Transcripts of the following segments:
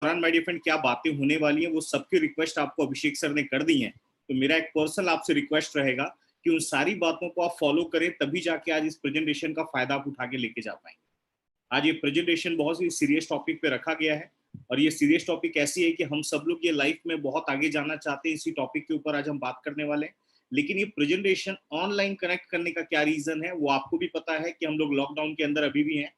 दौरान my dear friend क्या बातें होने वाली हैं वो सबकी रिक्वेस्ट आपको अभिषेक सर ने कर दी है। तो मेरा एक पर्सनल आपसे रिक्वेस्ट रहेगा कि उन सारी बातों को आप फॉलो करें, तभी जाके आज इस प्रेजेंटेशन का फायदा आप उठा के लेके जा पाएंगे। आज ये प्रेजेंटेशन बहुत ही सीरियस टॉपिक पे रखा गया है और ये सीरियस टॉपिक ऐसी है कि हम सब लोग ये लाइफ में बहुत आगे जाना चाहते हैं। इसी टॉपिक के ऊपर आज हम बात करने वाले हैं। लेकिन ये प्रेजेंटेशन ऑनलाइन कनेक्ट करने का क्या रीजन है वो आपको भी पता है कि हम लोग लॉकडाउन के अंदर अभी भी हैं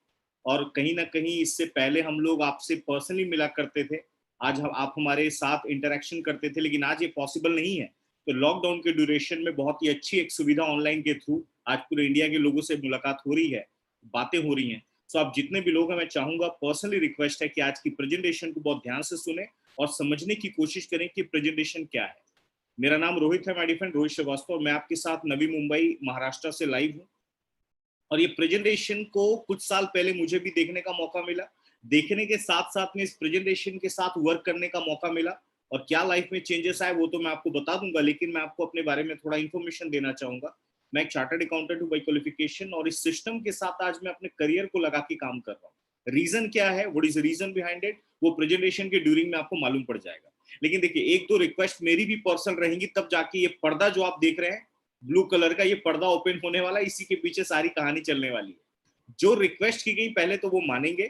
और कहीं ना कहीं इससे पहले हम लोग आपसे पर्सनली मिला करते थे। आज हम आप हमारे साथ इंटरेक्शन करते थे, लेकिन आज ये पॉसिबल नहीं है। तो लॉकडाउन के ड्यूरेशन में बहुत ही अच्छी एक सुविधा ऑनलाइन के थ्रू आज पूरे इंडिया के लोगों से मुलाकात हो रही है, बातें हो रही हैं। सो आप जितने भी लोग हैं, मैं चाहूंगा, पर्सनली रिक्वेस्ट है कि आज की प्रेजेंटेशन को बहुत ध्यान से सुने और समझने की कोशिश करें कि प्रेजेंटेशन क्या है। मेरा नाम रोहित है, my dear friend, Rohit Shrivastava. मैं आपके साथ नवी मुंबई महाराष्ट्र से लाइव हूँ और ये प्रेजेंटेशन को कुछ साल पहले मुझे भी देखने का मौका मिला। देखने के साथ साथ में इस प्रेजेंटेशन के साथ वर्क करने का मौका मिला और क्या लाइफ में चेंजेस आए वो तो मैं आपको बता दूंगा, लेकिन मैं आपको अपने बारे में थोड़ा इन्फॉर्मेशन देना चाहूंगा। मैं एक चार्टर्ड अकाउंटेंट हूँ बाई क्वालिफिकेशन और इस सिस्टम के साथ आज मैं अपने करियर को लगा के काम कर रहा हूँ। रीजन क्या है, what is reason behind it, वो प्रेजेंटेशन के ड्यूरिंग में आपको मालूम पड़ जाएगा। लेकिन देखिए, एक दो रिक्वेस्ट मेरी भी पर्सनल रहेंगी, तब जाके ये पर्दा जो आप देख रहे हैं ब्लू कलर का, ये पर्दा ओपन होने वाला है, इसी के पीछे सारी कहानी चलने वाली है। जो रिक्वेस्ट की गई पहले तो वो मानेंगे,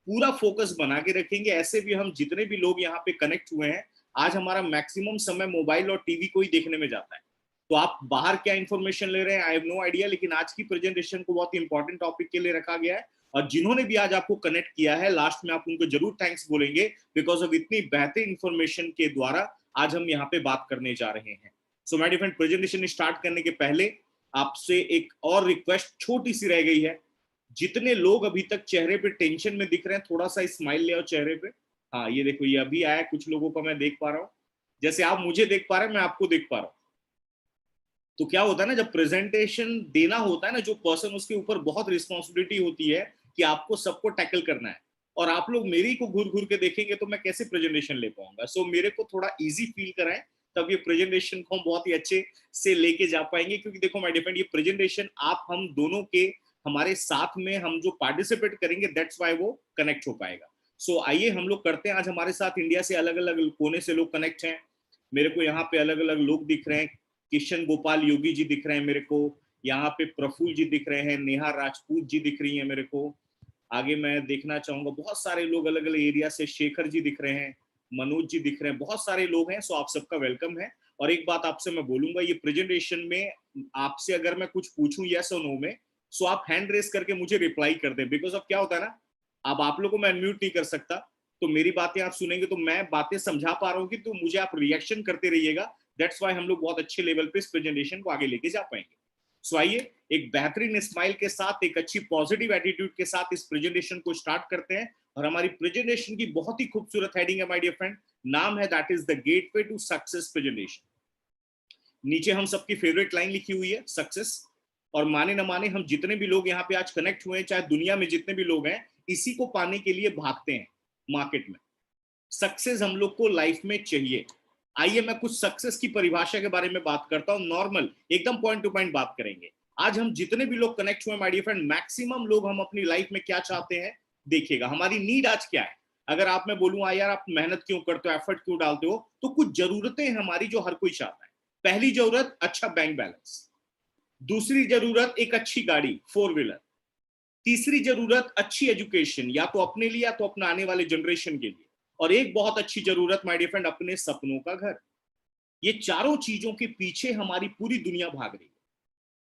पूरा फोकस बना के रखेंगे। ऐसे भी हम जितने भी लोग यहाँ पे कनेक्ट हुए हैं, आज हमारा मैक्सिमम समय मोबाइल और टीवी को ही देखने में जाता है। तो आप बाहर क्या इंफॉर्मेशन ले रहे हैं, आई हैव नो आइडिया, लेकिन आज की प्रेजेंटेशन को बहुत इंपॉर्टेंट टॉपिक के लिए रखा गया है और जिन्होंने भी आज आपको कनेक्ट किया है, लास्ट में आप उनको जरूर थैंक्स बोलेंगे, बिकॉज ऑफ इतनी बेहतरीन इंफॉर्मेशन के द्वारा आज हम यहाँ पे बात करने जा रहे हैं। So my dear friend, presentation start करने के पहले आपसे एक और रिक्वेस्ट छोटी सी रह गई है। जितने लोग अभी तक चेहरे पे टेंशन में दिख रहे हैं, थोड़ा सा स्माइल ले आओ चेहरे पे। हाँ, ये देखो, ये अभी आया, कुछ लोगों को मैं देख पा रहा हूँ। जैसे आप मुझे देख पा रहे हैं, मैं आपको देख पा रहा हूँ। तो क्या होता है ना, जब प्रेजेंटेशन देना होता है ना, जो पर्सन, उसके ऊपर बहुत रिस्पॉन्सिबिलिटी होती है कि आपको सबको टैकल करना है। और आप लोग मेरी को घूर घूर के देखेंगे तो मैं कैसे प्रेजेंटेशन ले पाऊंगा। सो मेरे को थोड़ा इजी फील कराएं, तब ये प्रेजेंटेशन को हम बहुत ही अच्छे से लेके जा पाएंगे। क्योंकि देखो माय डियर, ये प्रेजेंटेशन आप हम दोनों के, हमारे साथ में हम जो पार्टिसिपेट करेंगे, दैट्स वाई वो कनेक्ट हो पाएगा। सो आइए हम लोग करते हैं। आज हमारे साथ इंडिया से अलग अलग कोने से लोग कनेक्ट हैं। मेरे को यहाँ पे अलग अलग लोग दिख रहे हैं। किशन गोपाल योगी जी दिख रहे हैं मेरे को, यहाँ पे प्रफुल्ल जी दिख रहे हैं, नेहा राजपूत जी दिख रही हैं मेरे को। आगे मैं देखना चाहूंगा, बहुत सारे लोग अलग अलग एरिया से, शेखर जी दिख रहे हैं, मनोज जी दिख रहे हैं, बहुत सारे लोग हैं। सो आप सबका वेलकम है। और एक बात आपसे मैं बोलूंगा, ये प्रेजेंटेशन में आपसे अगर मैं कुछ पूछूं यस और नो में, सो आप हैंड रेस करके मुझे रिप्लाई कर दें। बिकॉज ऑफ क्या होता है ना, अब आप लोगों को मैं अनम्यूट नहीं कर सकता, तो मेरी बातें आप सुनेंगे तो मैं बातें समझा पा रहा हूँ कि तो मुझे आप रिएक्शन करते रहिएगा। दैट्स वाई हम लोग बहुत अच्छे लेवल पे इस प्रेजेंटेशन को आगे लेके जा पाएंगे। सो आइए एक बेहतरीन स्माइल के साथ, एक अच्छी पॉजिटिव एटीट्यूड के साथ इस प्रेजेंटेशन को स्टार्ट करते हैं। और हमारी प्रेजेंटेशन की बहुत ही खूबसूरत हेडिंग है माय डियर फ्रेंड, नाम है that is the gateway to success presentation. नीचे हम सबकी फेवरेट लाइन लिखी हुई है, सक्सेस। और माने न माने, हम जितने भी लोग यहाँ पे आज कनेक्ट हुए हैं, चाहे दुनिया में जितने भी लोग हैं, इसी को पाने के लिए भागते हैं मार्केट में। सक्सेस हम लोग को लाइफ में चाहिए। आइए मैं कुछ सक्सेस की परिभाषा के बारे में बात करता हूं, नॉर्मल एकदम पॉइंट टू पॉइंट बात करेंगे। आज हम जितने भी लोग कनेक्ट हुए माय डियर फ्रेंड, मैक्सिमम लोग हम अपनी लाइफ में क्या चाहते हैं, देखिएगा हमारी नीड आज क्या है। अगर आप, मैं बोलूँ यार आप मेहनत क्यों करते हो, एफर्ट क्यों डालते हो, तो कुछ जरूरतें हैं हमारी जो हर कोई चाहता है। पहली जरूरत, अच्छा बैंक बैलेंस। दूसरी जरूरत, एक अच्छी गाड़ी, फोर व्हीलर। तीसरी जरूरत, अच्छी एजुकेशन, या तो अपने लिए या तो अपने आने वाले जनरेशन के लिए। और एक बहुत अच्छी जरूरत माय डियर फ्रेंड, अपने सपनों का घर। ये चारों चीजों के पीछे हमारी पूरी दुनिया भाग रही है।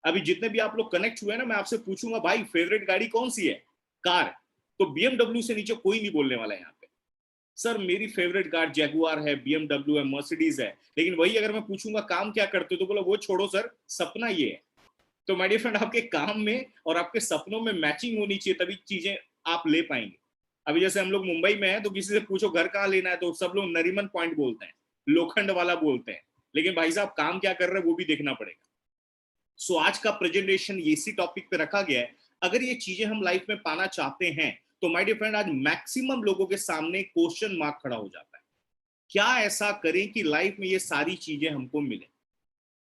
अभी जितने भी आप लोग कनेक्ट हुए ना, मैं आपसे पूछूंगा भाई फेवरेट गाड़ी कौन सी है, कार, तो बीएमडब्ल्यू से नीचे कोई नहीं बोलने वाला है यहाँ पे। सर मेरी फेवरेट कार जैगुआर है, बीएमडब्ल्यू है, मर्सिडीज है। लेकिन वही अगर मैं पूछूंगा काम क्या करते हो, तो बोला वो छोड़ो सर, सपना ये है। तो माय डियर फ्रेंड, आपके काम में और आपके सपनों में मैचिंग होनी चाहिए, तभी चीजें आप ले पाएंगे। अभी जैसे हम लोग मुंबई में हैं, तो किसी से पूछो घर कहाँ लेना है, तो सब लोग नरीमन पॉइंट बोलते हैं, लोखंड वाला बोलते हैं। लेकिन भाई साहब काम क्या कर रहे हैं वो भी देखना पड़ेगा। सो आज का प्रेजेंटेशन इसी टॉपिक पे रखा गया है। अगर ये चीजें हम लाइफ में पाना चाहते हैं, तो माय डियर फ्रेंड, आज मैक्सिमम लोगों के सामने क्वेश्चन मार्क खड़ा हो जाता है। क्या ऐसा करें कि लाइफ में ये सारी चीजें हमको मिले।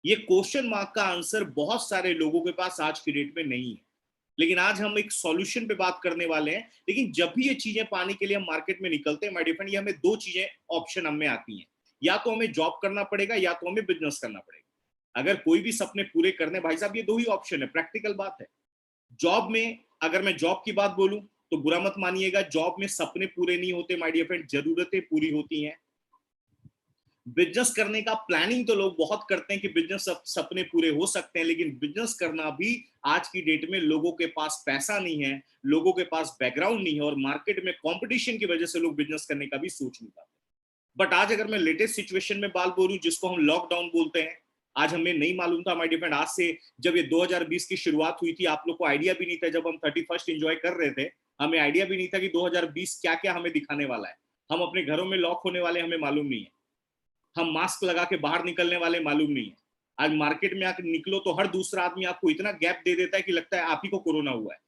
ये क्वेश्चन मार्क का आंसर बहुत सारे लोगों के पास आज की डेट में नहीं है। लेकिन आज हम एक सॉल्यूशन पे बात करने वाले हैं। लेकिन जब भी ये चीजें पाने के लिए हम मार्केट में निकलते हैं माय डियर फ्रेंड, ये हमें दो चीजें ऑप्शन हमें आती हैं, या तो हमें जॉब करना पड़ेगा या तो हमें बिजनेस करना पड़ेगा। अगर कोई भी सपने पूरे करने, भाई साहब ये दो ही ऑप्शन है, प्रैक्टिकल बात है। जॉब में, अगर मैं जॉब की बात बोलूं तो बुरा मत मानिएगा, जॉब में सपने पूरे नहीं होते माय डियर फ्रेंड, जरूरतें पूरी होती हैं। बिजनेस करने का प्लानिंग तो लोग बहुत करते हैं कि बिजनेस सपने पूरे हो सकते हैं, लेकिन बिजनेस करना भी आज की डेट में लोगों के पास पैसा नहीं है, लोगों के पास बैकग्राउंड नहीं है, और मार्केट में कंपटीशन की वजह से लोग बिजनेस करने का भी सोच नहीं पाते। बट आज अगर मैं लेटेस्ट सिचुएशन में बात बोलूं, जिसको हम लॉकडाउन बोलते हैं, आज हमें नहीं मालूम था माय डियर फ्रेंड, आज से जब ये 2020 की शुरुआत हुई थी, आप लोग को आइडिया भी नहीं था, जब हम 31st एंजॉय कर रहे थे, हमें आइडिया भी नहीं था कि 2020 क्या क्या हमें दिखाने वाला है। हम अपने घरों में लॉक होने वाले, हमें मालूम नहीं है। हम मास्क लगा के बाहर निकलने वाले, मालूम नहीं है। आज मार्केट में आकर निकलो तो हर दूसरा आदमी आपको इतना गैप दे देता है कि लगता है आप ही को कोरोना हुआ है।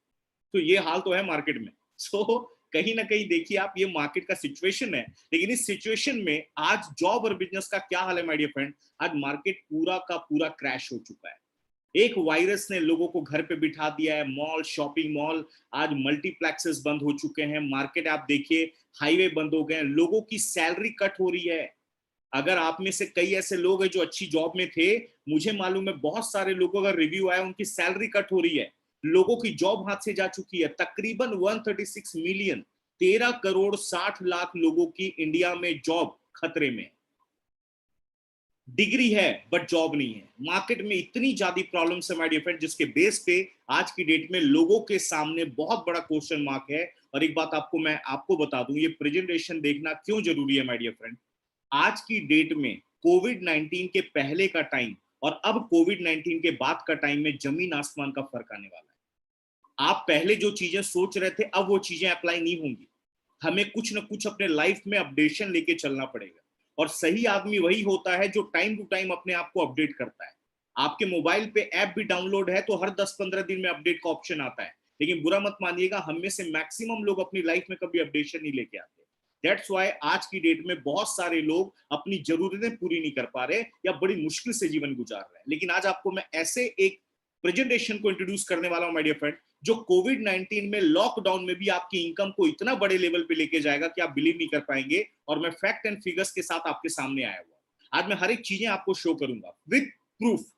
तो ये हाल तो है मार्केट में। सो कहीं ना कहीं देखिए आप, ये मार्केट का सिचुएशन है। लेकिन इस सिचुएशन में आज जॉब और बिजनेस का क्या हाल है माय डियर फ्रेंड, आज मार्केट पूरा का पूरा क्रैश हो चुका है। एक वायरस ने लोगों को घर पे बिठा दिया है। मॉल, शॉपिंग मॉल, आज मल्टीप्लेक्सेस बंद हो चुके हैं। मार्केट आप देखिए, हाईवे बंद हो गए हैं, लोगों की सैलरी कट हो रही है। अगर आप में से कई ऐसे लोग हैं जो अच्छी जॉब में थे, मुझे मालूम है बहुत सारे लोगों का रिव्यू आया, उनकी सैलरी कट हो रही है, लोगों की जॉब हाथ से जा चुकी है। तकरीबन 136 मिलियन, 13 करोड़ 60 लाख लोगों की इंडिया में जॉब खतरे में। डिग्री है बट जॉब नहीं है। मार्केट में इतनी ज्यादा प्रॉब्लम्स है माय डियर फ्रेंड, जिसके बेस पे आज की डेट में लोगों के सामने बहुत बड़ा क्वेश्चन मार्क है। और एक बात आपको मैं आपको बता दूं, ये प्रेजेंटेशन देखना क्यों जरूरी है माय डियर फ्रेंड। आज की डेट में कोविड 19 के पहले का टाइम और अब कोविड 19 के बाद का टाइम में जमीन आसमान का फर्क आने वाला है। आप पहले जो चीजें सोच रहे थे, अब वो चीजें अप्लाई नहीं होंगी। हमें कुछ ना कुछ अपने लाइफ में अपडेशन लेके चलना पड़ेगा। और सही आदमी वही होता है जो टाइम टू टाइम अपने आप को अपडेट करता है। आपके मोबाइल पे ऐप भी डाउनलोड है तो हर 10-15 दिन में अपडेट का ऑप्शन आता है, लेकिन बुरा मत मानिएगा, हम में से मैक्सिमम लोग अपनी लाइफ में कभी अपडेशन नहीं लेके आते। दैट्स वाई आज की डेट में बहुत सारे लोग अपनी जरूरतें पूरी नहीं कर पा रहे या बड़ी मुश्किल से जीवन गुजार रहे हैं। लेकिन आज आपको मैं ऐसे एक प्रेजेंटेशन को इंट्रोड्यूस करने वाला हूं माय डियर फ्रेंड, जो कोविड 19 में लॉकडाउन में भी आपकी इनकम को इतना बड़े लेवल पे लेके जाएगा कि आप बिलीव नहीं कर पाएंगे। और मैं फैक्ट एंड फिगर्स के साथ आपके सामने आया हुआ, आज मैं हर एक चीजें आपको शो करूंगा विद प्रूफ।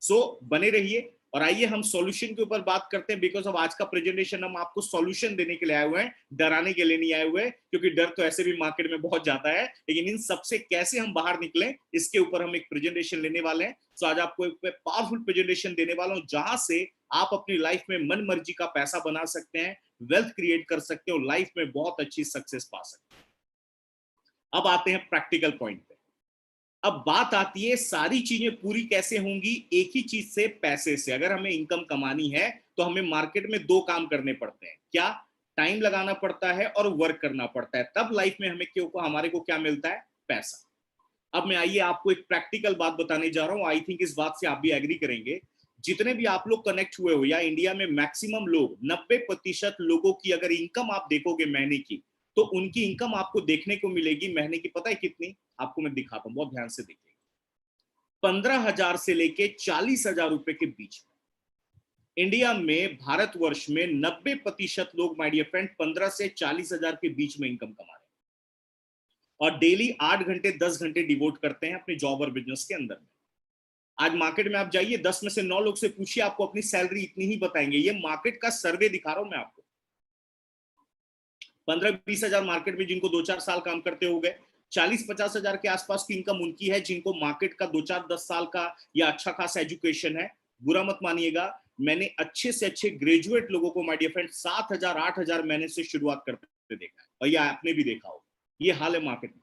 सो बने रहिए और आइए हम सॉल्यूशन के ऊपर बात करते हैं। बिकॉज ऑफ आज का प्रेजेंटेशन हम आपको सॉल्यूशन देने के लिए आए हुए हैं, डराने के लिए नहीं आए हुए, क्योंकि डर तो ऐसे भी मार्केट में बहुत ज्यादा है। लेकिन इन सबसे कैसे हम बाहर निकलें, इसके ऊपर हम एक प्रेजेंटेशन लेने वाले हैं। सो आज आपको एक पावरफुल प्रेजेंटेशन देने वाला हूं, जहां से आप अपनी लाइफ में मन मर्जी का पैसा बना सकते हैं, वेल्थ क्रिएट कर सकते हो, लाइफ में बहुत अच्छी सक्सेस पा सकते हैं। अब आते हैं प्रैक्टिकल पॉइंट पे। अब बात आती है सारी चीजें पूरी कैसे होंगी, एक ही चीज से, पैसे से। अगर हमें इनकम कमानी है तो हमें मार्केट में दो काम करने पड़ते हैं। क्या? टाइम लगाना पड़ता है और वर्क करना पड़ता है, तब लाइफ में हमें क्यों को हमारे को क्या मिलता है? पैसा। अब मैं आइए आपको एक प्रैक्टिकल बात बताने जा रहा हूं, आई थिंक इस बात से आप भी एग्री करेंगे। जितने भी आप लोग कनेक्ट हुए हो, या इंडिया में मैक्सिमम लोग, 90% लोगों की अगर इनकम आप देखोगे महीने की, तो उनकी इनकम आपको देखने को मिलेगी महीने की, पता है कितनी? आपको मैं दिखाता हूं, बहुत ध्यान से देखिए। 15,000 से लेके 40,000 रुपए के बीच में। इंडिया में, भारतवर्ष में 90% लोग माय डियर फ्रेंड 15 से 40,000 के बीच में इनकम कमा रहे हैं, और डेली 8 घंटे 10 घंटे डिवोट करते हैं अपने जॉब और बिजनेस के अंदर में। आज मार्केट में आप जाइए, 10 में से 9 लोग से पूछिए, आपको अपनी सैलरी इतनी ही बताएंगे। ये मार्केट का सर्वे दिखा रहा हूं मैं आपको। 15-20 हजार मार्केट में जिनको 2-4 साल काम करते हो गए, 40-50 हजार के आसपास की इनकम उनकी है जिनको मार्केट का 2-4-10 साल का या अच्छा खासा एजुकेशन है। बुरा मत मानिएगा, मैंने अच्छे से अच्छे ग्रेजुएट लोगों को माय डियर फ्रेंड 7,000 8,000 महीने से शुरुआत करते देखा है, और ये आपने भी देखा हो। ये हाल है मार्केट में।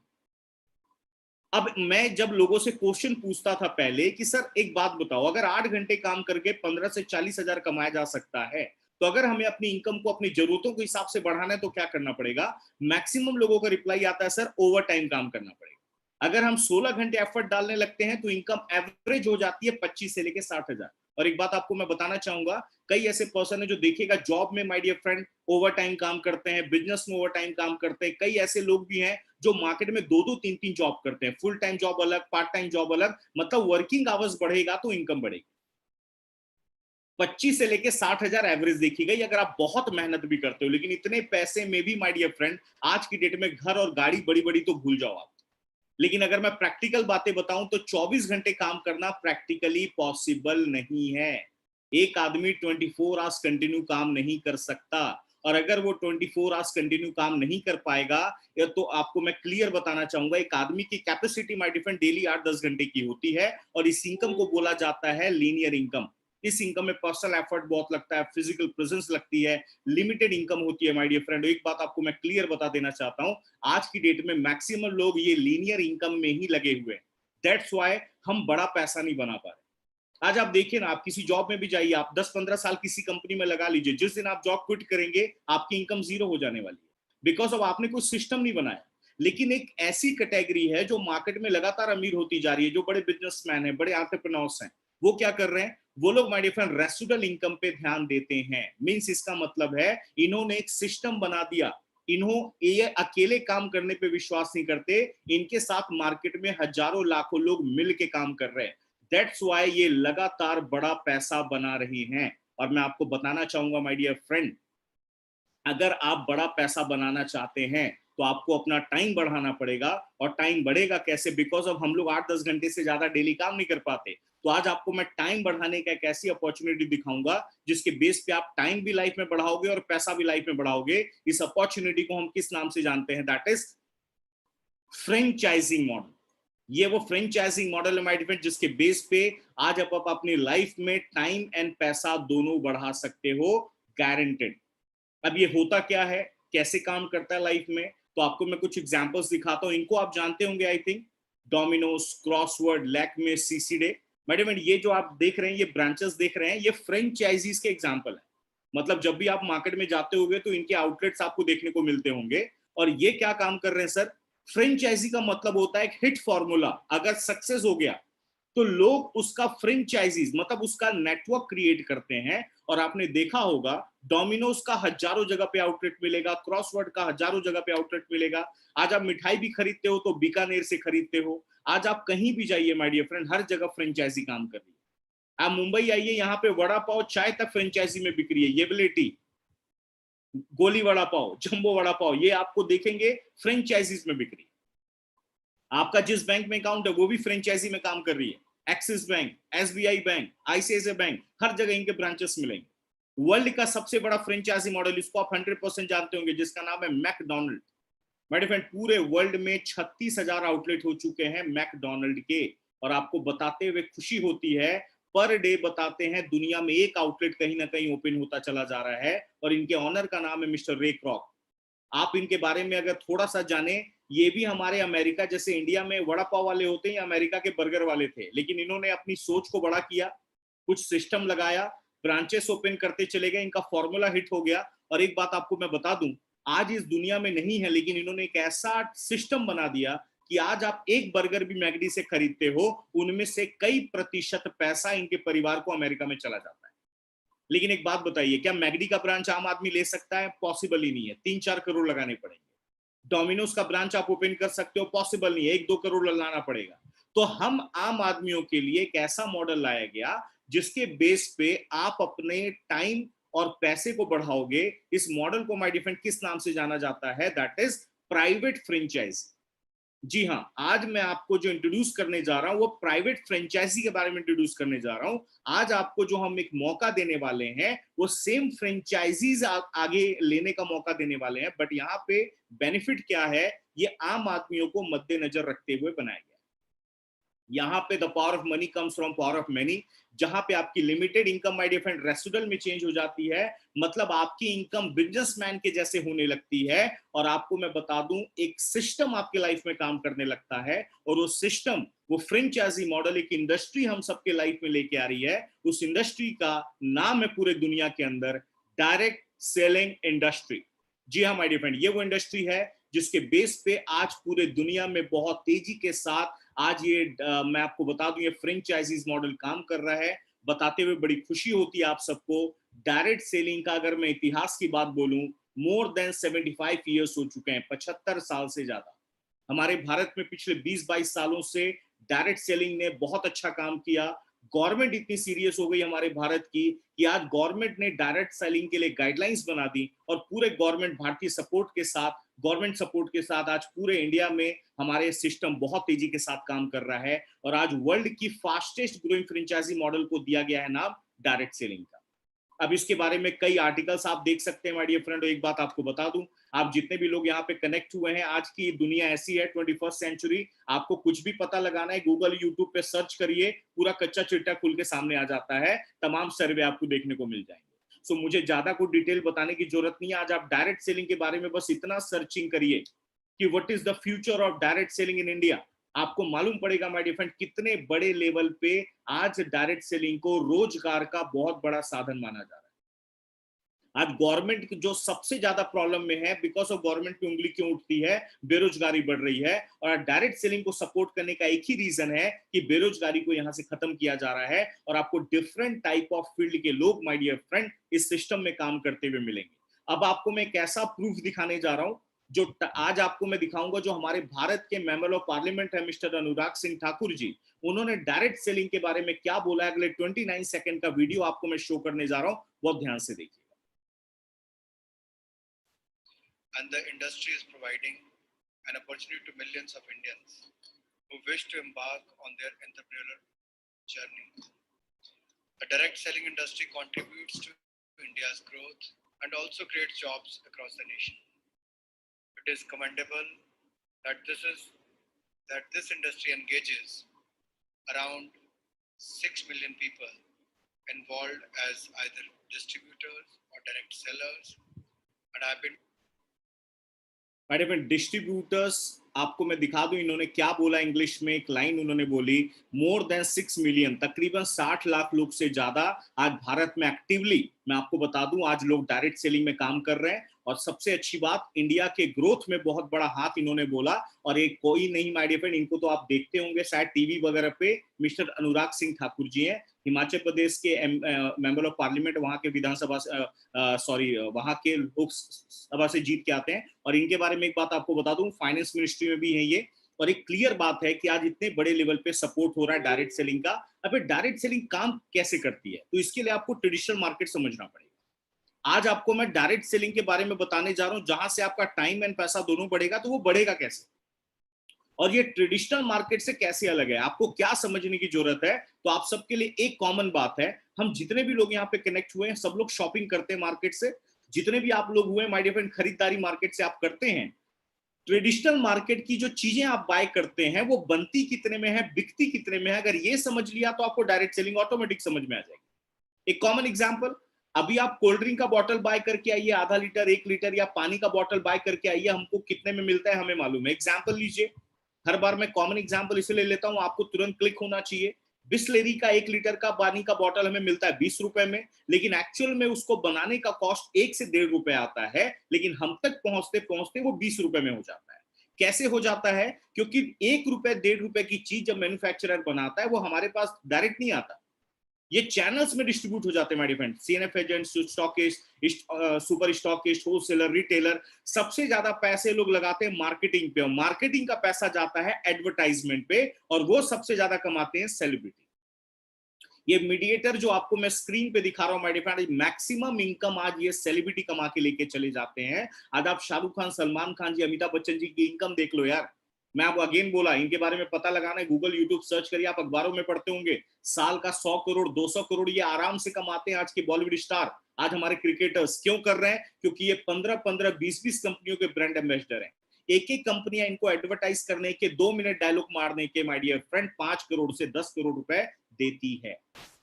अब मैं जब लोगों से क्वेश्चन पूछता था पहले कि सर एक बात बताओ, अगर 8 घंटे काम करके 15 से 40 हजार कमाया जा सकता है, तो अगर हमें अपनी इनकम को अपनी जरूरतों के हिसाब से बढ़ाना है तो क्या करना पड़ेगा? मैक्सिमम लोगों का रिप्लाई आता है, सर ओवर टाइम काम करना पड़ेगा। अगर हम 16 घंटे एफर्ट डालने लगते हैं तो इनकम एवरेज हो जाती है 25 से लेके 60,000। और एक बात आपको मैं बताना चाहूंगा, कई ऐसे पर्सन है जो देखिएगा जॉब में my dear friend over time काम करते हैं, बिजनेस में ओवर टाइम काम करते हैं। कई ऐसे लोग भी हैं जो मार्केट में 2-2 3-3 जॉब करते हैं, फुल टाइम जॉब अलग, पार्ट टाइम जॉब अलग। मतलब वर्किंग आवर्स बढ़ेगा तो इनकम बढ़ेगी। 25 से लेके 60,000 एवरेज देखी गई अगर आप बहुत मेहनत भी करते हो। लेकिन इतने पैसे में भी माय डियर फ्रेंड, आज की डेट में घर और गाड़ी बड़ी बड़ी तो भूल जाओ आप। लेकिन अगर मैं प्रैक्टिकल बातें बताऊं तो 24 घंटे काम करना प्रैक्टिकली पॉसिबल नहीं है। एक आदमी 24 आवर्स कंटिन्यू काम नहीं कर सकता। और अगर वो 24 आवर्स कंटिन्यू काम नहीं कर पाएगा, या तो आपको मैं क्लियर बताना चाहूंगा, एक आदमी की कैपेसिटी माय डिफरेंट डेली 8-10 घंटे की होती है, और इस इनकम को बोला जाता है लीनियर इनकम। इस इनकम में पर्सनल एफर्ट बहुत लगता है, फिजिकल प्रेजेंस लगती है, लिमिटेड इनकम होती है माय डियर फ्रेंड। एक बात आपको मैं क्लियर बता देना चाहता हूं, आज की डेट में मैक्सिमम लोग ये लीनियर इनकम में ही लगे हुए हैं। दैट्स व्हाई हम बड़ा पैसा नहीं बना पा रहे। आज आप देखिए ना, आप किसी जॉब में भी जाइए, आप 10-15 साल किसी कंपनी में लगा लीजिए, जिस दिन आप जॉब क्विट करेंगे आपकी इनकम जीरो हो जाने वाली है, बिकॉज ऑफ आपने कुछ सिस्टम नहीं बनाया। लेकिन एक ऐसी कैटेगरी है जो मार्केट में लगातार अमीर होती जा रही है, जो बड़े बिजनेसमैन है, बड़े एंटरप्रेन्योर्स हैं, वो क्या कर रहे हैं, वो लोग my dear friend residual income पे ध्यान देते हैं। मींस इसका मतलब है इन्होंने एक सिस्टम बना दिया। ये अकेले काम करने पे विश्वास नहीं करते, इनके साथ मार्केट में हजारों लाखों लोग मिल के काम कर रहे हैं। दैट्स वाई ये लगातार बड़ा पैसा बना रही हैं। और मैं आपको बताना चाहूंगा माय डियर फ्रेंड, अगर आप बड़ा पैसा बनाना चाहते हैं तो आपको अपना टाइम बढ़ाना पड़ेगा। और टाइम बढ़ेगा कैसे, बिकॉज ऑफ हम लोग 8-10 घंटे से ज्यादा डेली काम नहीं कर पाते। तो आज आपको मैं टाइम बढ़ाने का एक ऐसी अपॉर्चुनिटी दिखाऊंगा जिसके बेस पे आप टाइम भी लाइफ में बढ़ाओगे और पैसा भी लाइफ में बढ़ाओगे। इस अपॉर्चुनिटी को हम किस नाम से जानते हैं, दैट इज फ्रेंचाइजिंग मॉडल। ये वो फ्रेंचाइजिंग मॉडल है माय डिफरेंट, जिसके बेस पे आज आप अपनी लाइफ में टाइम एंड पैसा दोनों बढ़ा सकते हो, गारंटेड। अब ये होता क्या है, कैसे काम करता है लाइफ में, तो आपको मैं कुछ एग्जांपल्स दिखाता हूं। इनको आप जानते होंगे I think, Domino's, Crossword, Lakme, CCD. Madam ये जो आप देख रहे हैं, ये ब्रांचेस देख रहे हैं, ये फ्रेंचाइजीज के एग्जांपल है। मतलब जब भी आप मार्केट में जाते होंगे तो इनके आउटलेट्स आपको देखने को मिलते होंगे। और ये क्या काम कर रहे हैं सर, फ्रेंचाइजी का मतलब होता है एक हिट फॉर्मूला अगर सक्सेस हो गया तो लोग उसका फ्रेंचाइजीज मतलब उसका नेटवर्क क्रिएट करते हैं। और आपने देखा होगा डोमिनोज का हजारों जगह पे आउटलेट मिलेगा, क्रॉसवर्ड का हजारों जगह पे आउटलेट मिलेगा। आज आप मिठाई भी खरीदते हो तो बीकानेर से खरीदते हो। आज आप कहीं भी जाइए माय डियर फ्रेंड, हर जगह फ्रेंचाइजी काम कर रही है। आप मुंबई आइए, यहाँ पे वड़ा पाव चाय तक फ्रेंचाइजी में बिक्री है। येबलेटी, गोली वड़ा पाव, जंबो वड़ा पाव, ये आपको देखेंगे फ्रेंचाइजीज में बिक्री। आपका जिस बैंक में अकाउंट है वो भी फ्रेंचाइजी में काम कर रही है। Axis bank, SBI bank, ICICI bank, हर जगह इनके ब्रांचेस मिलेंगे। वर्ल्ड का सबसे बड़ा फ्रेंचाइजी मॉडल, इसको आप 100% जानते होंगे, जिसका नाम है मैकडोनल्ड। मेरे फ्रेंड, पूरे वर्ल्ड में 36,000 आउटलेट हो चुके हैं मैकडोनल्ड के। और आपको बताते हुए खुशी होती है, पर डे बताते हैं दुनिया में एक आउटलेट कहीं ना कहीं ओपन होता चला जा रहा है। और इनके ऑनर का नाम है मिस्टर रे क्रॉक। आप इनके बारे में अगर थोड़ा सा जाने, ये भी हमारे अमेरिका जैसे इंडिया में वड़ा पाव वाले होते हैं या अमेरिका के बर्गर वाले थे, लेकिन इन्होंने अपनी सोच को बड़ा किया, कुछ सिस्टम लगाया, ब्रांचेस ओपन करते चले गए, इनका फॉर्मूला हिट हो गया। और एक बात आपको मैं बता दूं, आज इस दुनिया में नहीं है, लेकिन इन्होंने एक ऐसा सिस्टम बना दिया कि आज आप एक बर्गर भी मैकडी से खरीदते हो, उनमें से कई प्रतिशत पैसा इनके परिवार को अमेरिका में चला जाता है। लेकिन एक बात बताइए, क्या मैकडी का ब्रांच आम आदमी ले सकता है? पॉसिबल ही नहीं है, 3-4 करोड़ लगाने पड़ेंगे। डोमिनोज का ब्रांच आप ओपन कर सकते हो? पॉसिबल नहीं है, 1-2 करोड़ लगाना पड़ेगा। तो हम आम आदमियों के लिए एक ऐसा मॉडल लाया गया जिसके बेस पे आप अपने टाइम और पैसे को बढ़ाओगे। इस मॉडल को माय डिफरेंट किस नाम से जाना जाता है, दैट इज प्राइवेट फ्रेंचाइज। जी हाँ, आज मैं आपको जो इंट्रोड्यूस करने जा रहा हूं वो प्राइवेट फ्रेंचाइजी के बारे में इंट्रोड्यूस करने जा रहा हूं। आज आपको जो हम एक मौका देने वाले हैं वो सेम फ्रेंचाइजीज आगे लेने का मौका देने वाले हैं। बट यहाँ पे बेनिफिट क्या है, ये आम आदमियों को मद्देनजर रखते हुए बनाया गया। यहाँ पे the power of money comes from power of money. जहां पे आपकी limited income my dear friend residual में चेंज हो जाती है, मतलब आपकी इनकम बिजनेसमैन के जैसे होने लगती है। और आपको मैं बता दूं, एक सिस्टम आपके लाइफ में काम करने लगता है। और वो सिस्टम, वो फ्रेंचाइजी मॉडल एक इंडस्ट्री हम सबके लाइफ में लेके आ रही है। उस इंडस्ट्री का नाम है पूरे दुनिया के अंदर डायरेक्ट सेलिंग इंडस्ट्री। जी हाँ माय डियर फ्रेंड, ये वो इंडस्ट्री है जिसके बेस पे आज पूरे दुनिया में बहुत तेजी के साथ आज ये मैं आपको बता दूं, ये फ्रेंचाइजीज मॉडल काम कर रहा है। बताते हुए बड़ी खुशी होती है आप सबको। डायरेक्ट सेलिंग का अगर मैं इतिहास की बात बोलूं, मोर देन 75 ईयर्स हो चुके हैं, 75 साल से ज्यादा। हमारे भारत में पिछले 20-22 सालों से डायरेक्ट सेलिंग ने बहुत अच्छा काम किया। गवर्नमेंट इतनी सीरियस हो गई हमारे भारत की कि आज गवर्नमेंट ने डायरेक्ट सेलिंग के लिए गाइडलाइंस बना दी, और पूरे गवर्नमेंट भारतीय सपोर्ट के साथ, गवर्नमेंट सपोर्ट के साथ आज पूरे इंडिया में हमारे सिस्टम बहुत तेजी के साथ काम कर रहा है, और आज वर्ल्ड की फास्टेस्ट ग्रोइंग फ्रेंचाइजी मॉडल को दिया गया है नाम डायरेक्ट सेलिंग का। अब इसके बारे में कई आर्टिकल्स आप देख सकते हैं माय डियर फ्रेंड। एक बात आपको बता दूं, आप जितने भी लोग यहाँ पे कनेक्ट हुए हैं, आज की दुनिया ऐसी है 21st सेंचुरी, आपको कुछ भी पता लगाना है गूगल यूट्यूब पे सर्च करिए, पूरा कच्चा चिट्टा खुल के सामने आ जाता है, तमाम सर्वे आपको देखने को मिल जाएंगे। सो मुझे ज्यादा कुछ डिटेल बताने की जरूरत नहीं है। आज आप डायरेक्ट सेलिंग के बारे में बस इतना सर्चिंग करिए कि what is the future of direct selling in India, आपको मालूम पड़ेगा माय डियर फ्रेंड कितने बड़े लेवल पे आज डायरेक्ट सेलिंग को रोजगार का बहुत बड़ा साधन माना जा रहा है। आज गवर्नमेंट जो सबसे ज्यादा प्रॉब्लम में है, बिकॉज ऑफ गवर्नमेंट की उंगली क्यों उठती है, बेरोजगारी बढ़ रही है, और डायरेक्ट सेलिंग को सपोर्ट करने का एक ही रीजन है कि बेरोजगारी को यहां से खत्म किया जा रहा है, और आपको डिफरेंट टाइप ऑफ फील्ड के लोग माय डियर फ्रेंड इस सिस्टम में काम करते हुए मिलेंगे। अब आपको मैं एक ऐसा प्रूफ दिखाने जा रहा हूं जो आज आपको मैं दिखाऊंगा, जो हमारे भारत के मेंबर ऑफ पार्लियामेंट है मिस्टर अनुराग सिंह ठाकुर जी, उन्होंने डायरेक्ट सेलिंग के बारे में क्या बोला है। अगले 29 सेकंड का वीडियो आपको मैं शो करने जा रहा हूं, बहुत ध्यान से देखिए। And the industry is providing an opportunity to millions of Indians who wish to embark on their entrepreneurial journey. The direct selling industry contributes to India's growth and also creates jobs across the nation. It is commendable that this industry engages around 6 million people involved as either distributors or direct sellers, and I've been distributors आपको मैं दिखा दूं इन्होंने क्या बोला English में। एक line उन्होंने बोली, मोर देन 6 मिलियन, तकरीबन 60 लाख लोग से ज्यादा आज भारत में एक्टिवली, मैं आपको बता दूं, आज लोग डायरेक्ट सेलिंग में काम कर रहे हैं। और सबसे अच्छी बात, इंडिया के ग्रोथ में बहुत बड़ा हाथ इन्होंने बोला। और एक कोई नहीं माय डियर फ्रेंड, इनको तो आप देखते होंगे शायद टीवी वगैरह पे, मिस्टर अनुराग सिंह ठाकुर जी हैं, हिमाचल प्रदेश के मेंबर ऑफ पार्लियामेंट, वहां के विधानसभा वहां के लोकसभा से जीत के आते हैं। और इनके बारे में एक बात आपको बता दूं, फाइनेंस मिनिस्ट्री में भी है ये, और एक क्लियर बात है कि आज इतने बड़े लेवल पे सपोर्ट हो रहा है डायरेक्ट सेलिंग का। अब डायरेक्ट सेलिंग काम कैसे करती है, तो इसके लिए आपको ट्रेडिशनल मार्केट समझना पड़ेगा। आज आपको मैं डायरेक्ट सेलिंग के बारे में बताने जा रहा हूं, जहां से आपका टाइम एंड पैसा दोनों बढ़ेगा। तो वो बढ़ेगा कैसे, और ये ट्रेडिशनल मार्केट से कैसे अलग है, आपको क्या समझने की जरूरत है। तो आप सबके लिए एक कॉमन बात है, हम जितने भी लोग यहाँ पे कनेक्ट हुए हैं, सब लोग शॉपिंग करते हैं मार्केट से। जितने भी आप लोग हुए माय डियर फ्रेंड, खरीदारी मार्केट से आप करते हैं। ट्रेडिशनल मार्केट की जो चीजें आप बाय करते हैं, वो बनती कितने में है, बिकती कितने में है, अगर ये समझ लिया तो आपको डायरेक्ट सेलिंग ऑटोमेटिक समझ में आ जाएगी। एक कॉमन एग्जांपल, अभी आप कोल्ड ड्रिंक का बॉटल बाय करके आइए, आधा लीटर, 1 लीटर, या पानी का बॉटल बाय करके आइए, हमको कितने में मिलता है हमें मालूम है। एग्जाम्पल लीजिए, हर बार मैं कॉमन एग्जांपल इसलिए लेता हूं, आपको तुरंत क्लिक होना चाहिए। बिस्लेरी का 1 लीटर का पानी का बॉटल हमें मिलता है 20 रुपए में, लेकिन एक्चुअल में उसको बनाने का कॉस्ट 1 से 1.5 रुपए आता है, लेकिन हम तक पहुंचते पहुंचते वो 20 रुपए में हो जाता है। कैसे हो जाता है, क्योंकि 1 रुपए 1.5 रुपए की चीज जब मैन्युफैक्चरर बनाता है, वो हमारे पास डायरेक्ट नहीं आता, ये चैनल्स में डिस्ट्रीब्यूट हो जाते हैं my dear friend. CNF agent, stockist, super stockist, wholesaler, retailer, सबसे ज्यादा पैसे लोग लगाते हैं मार्केटिंग पे, और मार्केटिंग का पैसा जाता है एडवर्टाइजमेंट पे, और वो सबसे ज्यादा कमाते हैं सेलिब्रिटी। ये मीडिएटर जो आपको मैं स्क्रीन पे दिखा रहा हूं my dear friend, maximum income आज ये सेलिब्रिटी कमा के लेके चले जाते हैं। आज आप शाहरुख खान, सलमान खान जी, अमिताभ बच्चन जी की इनकम देख लो यार। मैं आपको अगेन बोला, इनके बारे में पता लगाना है, गूगल यूट्यूब सर्च करिए, आप अखबारों में पढ़ते होंगे, साल का 100 करोड़ 200 करोड़ ये आराम से कमाते हैं आज के बॉलीवुड स्टार। आज हमारे क्रिकेटर्स क्यों कर रहे हैं, क्योंकि ये 15-15, 20-20 कंपनियों के ब्रांड एम्बेसडर हैं। एक एक कंपनियां इनको एडवर्टाइज करने के, 2 मिनट डायलॉग मारने के माय डियर फ्रेंड 5 करोड़ से 10 करोड़ रुपए देती है।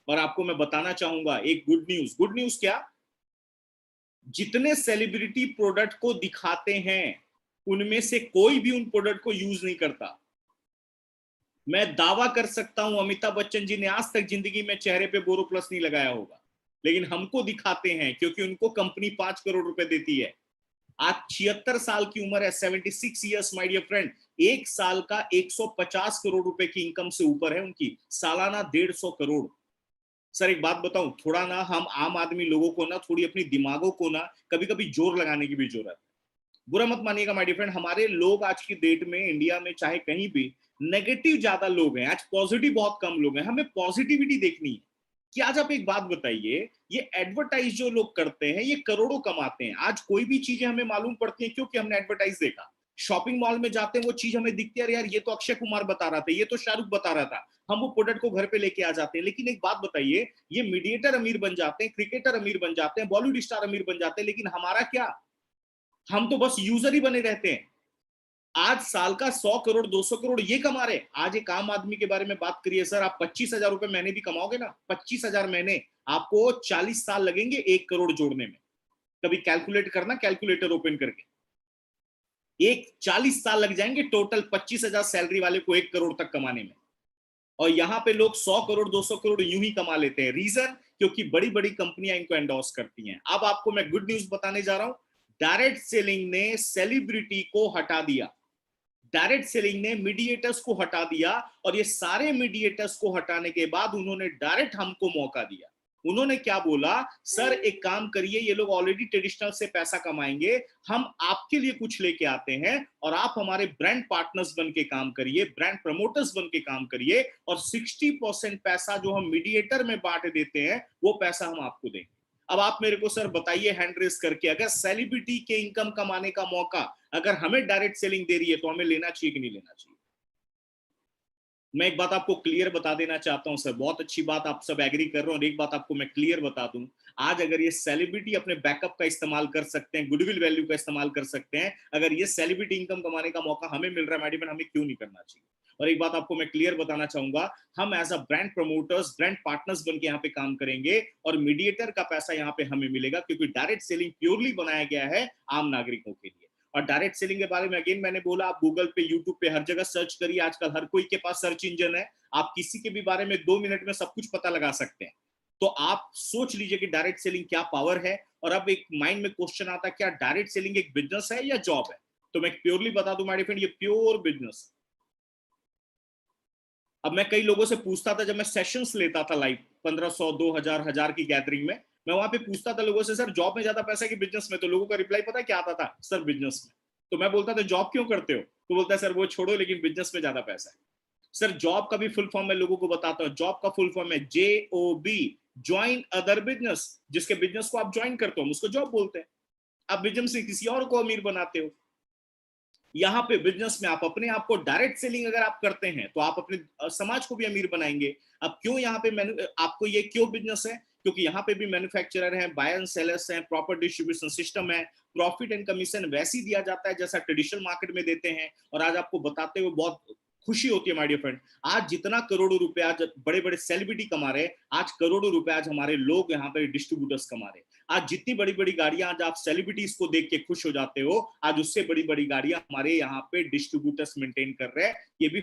और आपको मैं बताना चाहूंगा एक गुड न्यूज क्या, जितने सेलिब्रिटी प्रोडक्ट को दिखाते हैं, उनमें से कोई भी उन प्रोडक्ट को यूज नहीं करता। मैं दावा कर सकता हूं, अमिताभ बच्चन जी ने आज तक जिंदगी में चेहरे पे बोरो प्लस नहीं लगाया होगा, लेकिन हमको दिखाते हैं क्योंकि उनको कंपनी 5 करोड़ रुपए देती है। आज 76 साल की उम्र है, 76 ईयर्स माय डियर फ्रेंड। एक साल का 150 करोड़ रुपए की इनकम से ऊपर है उनकी, सालाना 150 करोड़। सर एक बात बताऊं, थोड़ा ना हम आम आदमी लोगों को ना, थोड़ी अपनी दिमागों को ना कभी कभी जोर लगाने की भी जरूरत है। बुरा मत मानिएगा माय डियर फ्रेंड, हमारे लोग आज की डेट में इंडिया में चाहे कहीं भी नेगेटिव ज्यादा लोग हैं, आज पॉजिटिव बहुत कम लोग हैं। हमें पॉजिटिविटी देखनी है कि आज आप एक बात बताइए, ये एडवर्टाइज जो लोग करते हैं ये करोड़ों कमाते हैं। आज कोई भी चीजें हमें मालूम पड़ती हैं क्योंकि हमने एडवर्टाइज देखा। शॉपिंग मॉल में जाते हैं, वो चीज हमें दिखती है, यार ये तो अक्षय कुमार बता रहा था, ये तो शाहरुख बता रहा था, हम वो प्रोडक्ट को घर पे लेके आ जाते हैं। लेकिन एक बात बताइए, ये मीडिएटर अमीर बन जाते हैं, क्रिकेटर अमीर बन जाते हैं, बॉलीवुड स्टार अमीर बन जाते हैं, लेकिन हमारा क्या? हम तो बस यूजर ही बने रहते हैं। आज साल का 100 करोड़ 200 करोड़ ये कमा रहे। आज एक आम आदमी के बारे में बात करिए सर, आप 25,000 रुपए महीने भी कमाओगे ना, 25,000 महीने, आपको 40 साल लगेंगे 1 करोड़ जोड़ने में। कभी कैलकुलेट करना, कैलकुलेटर ओपन करके, एक 40 साल लग जाएंगे टोटल 25,000 सैलरी वाले को 1 करोड़ तक कमाने में। और यहां पे लोग 100 करोड़ 200 करोड़ यूं ही कमा लेते हैं। रीजन, क्योंकि बड़ी बड़ी कंपनियां इनको एंडोर्स करती हैं। अब आपको मैं गुड न्यूज बताने जा रहा हूं, डायरेक्ट सेलिंग ने सेलिब्रिटी को हटा दिया, डायरेक्ट सेलिंग ने मीडिएटर्स को हटा दिया। और ये सारे मीडिएटर्स को हटाने के बाद उन्होंने डायरेक्ट हमको मौका दिया। उन्होंने क्या बोला, सर एक काम करिए, ये लोग ऑलरेडी ट्रेडिशनल से पैसा कमाएंगे, हम आपके लिए कुछ लेके आते हैं और आप हमारे ब्रांड पार्टनर्स बन के काम करिए, ब्रांड प्रमोटर्स बन के काम करिए, और 60% पैसा जो हम मीडिएटर में बांट देते हैं वो पैसा हम आपको देंगे। अब आप मेरे को सर बताइए हैंड रेस करके, अगर सेलिब्रिटी के इनकम कमाने का मौका अगर हमें डायरेक्ट सेलिंग दे रही है तो हमें लेना चाहिए कि नहीं लेना चाहिए? मैं एक बात आपको क्लियर बता देना चाहता हूं सर, बहुत अच्छी बात, आप सब एग्री कर रहे हो, और एक बात आपको मैं क्लियर बता दूं, आज अगर ये सेलिब्रिटी अपने बैकअप का इस्तेमाल कर सकते हैं, गुडविल वैल्यू का इस्तेमाल कर सकते हैं, अगर ये सेलिब्रिटी इनकम कमाने का मौका हमें मिल रहा है मैडम, हमें क्यों नहीं करना चाहिए? और एक बात आपको मैं क्लियर बताना चाहूंगा, हम as a brand promoters, brand partners बन के यहाँ पे काम करेंगे, और मीडिएटर का पैसा यहाँ पे हमें मिलेगा, क्योंकि डायरेक्ट सेलिंग प्योरली बनाया गया है आम नागरिकों के लिए। और डायरेक्ट सेलिंग के बारे में अगेन मैंने बोला, आप गूगल पे, यूट्यूब पे हर जगह सर्च करिए, आजकल हर कोई के पास सर्च इंजन है, आप किसी के भी बारे में 2 मिनट में सब कुछ पता लगा सकते हैं। तो आप सोच लीजिए कि डायरेक्ट सेलिंग क्या पावर है। और अब एक माइंड में क्वेश्चन आता है, क्या डायरेक्ट सेलिंग एक बिजनेस है या जॉब है? तो मैं प्योरली बता दूं माय फ्रेंड, ये प्योर बिजनेस। अब मैं कई लोगों से पूछता था, जब मैं सेशंस लेता था लाइव 1500 2000 1000 की गैदरिंग में, मैं वहां पे पूछता था लोगों से, सर जॉब में ज्यादा पैसा कि बिजनेस में? तो लोगों का रिप्लाई पता क्या आता था, सर बिजनेस में। तो मैं बोलता था जॉब क्यों करते हो? तो बोलता है सर वो छोड़ो, लेकिन बिजनेस में ज्यादा पैसा है। सर जॉब का भी फुल फॉर्म मैं लोगों को बताता हूँ, जॉब का फुल फॉर्म है JOB, ज्वाइन अदर बिजनेस। जिसके बिजनेस को आप ज्वाइन करते हो हम उसको जॉब बोलते हैं। आप बिजनेस से किसी और को अमीर बनाते हो। यहाँ पे बिजनेस में आप अपने आप को डायरेक्ट सेलिंग अगर आप करते हैं तो आप अपने समाज को भी अमीर बनाएंगे। अब क्यों यहाँ पे आपको ये क्यों बिजनेस है? क्योंकि यहाँ पे भी मैन्युफैक्चरर हैं, बायर एंड सेलर्स हैं, प्रॉपर डिस्ट्रीब्यूशन सिस्टम है, प्रॉफिट एंड कमीशन वैसे ही दिया जाता है जैसा ट्रेडिशनल मार्केट में देते हैं। और आज आपको बताते हुए बहुत खुशी होती है माय डियर फ्रेंड, आज जितना करोड़ों रुपए आज बड़े बड़े सेलिब्रिटी कमा रहे हैं, आज करोड़ों रुपए आज हमारे लोग यहाँ पे डिस्ट्रीब्यूटर्स कमा रहे हैं। आज जितनी बड़ी बड़ी गाड़ियां आज आप सेलिब्रिटीज को देख के खुश हो जाते हो, आज उससे बड़ी बड़ी गाड़ियां हमारे यहाँ पे डिस्ट्रीब्यूटर्स मेंटेन कर रहे हैं। ये भी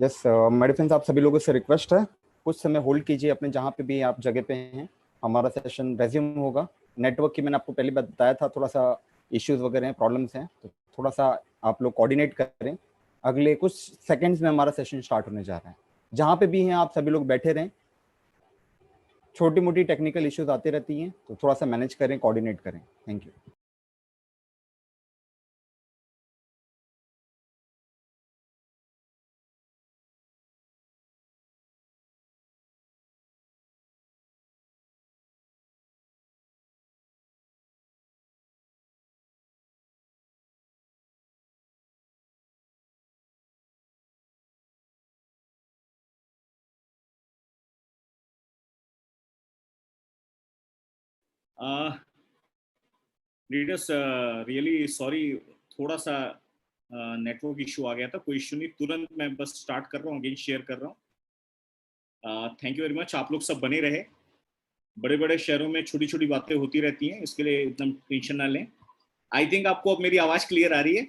यस मेरे फ्रेंड्स, आप सभी लोगों से रिक्वेस्ट है कुछ समय होल्ड कीजिए अपने जहाँ पे भी आप जगह पे हैं। हमारा सेशन रेज्यूम होगा। नेटवर्क की मैंने आपको पहले बताया था, थोड़ा सा इश्यूज वगैरह हैं, प्रॉब्लम्स हैं, तो थोड़ा सा आप लोग कोऑर्डिनेट करें। अगले कुछ सेकंड्स में हमारा सेशन स्टार्ट होने जा रहा है। जहाँ पे भी हैं आप सभी लोग बैठे रहें। छोटी मोटी टेक्निकल इश्यूज आती रहती हैं, तो थोड़ा सा मैनेज करें, कोऑर्डिनेट करें। Thank you. Leaders really sorry, थोड़ा सा नेटवर्क इशू आ गया था। कोई इशू नहीं, तुरंत मैं बस स्टार्ट कर रहा हूँ, अगेन शेयर कर रहा हूँ। Thank you very much. आप लोग सब बने रहे। बड़े बड़े शहरों में छोटी छोटी बातें होती रहती हैं, इसके लिए एकदम टेंशन ना लें। आई थिंक आपको अब मेरी आवाज क्लियर आ रही है।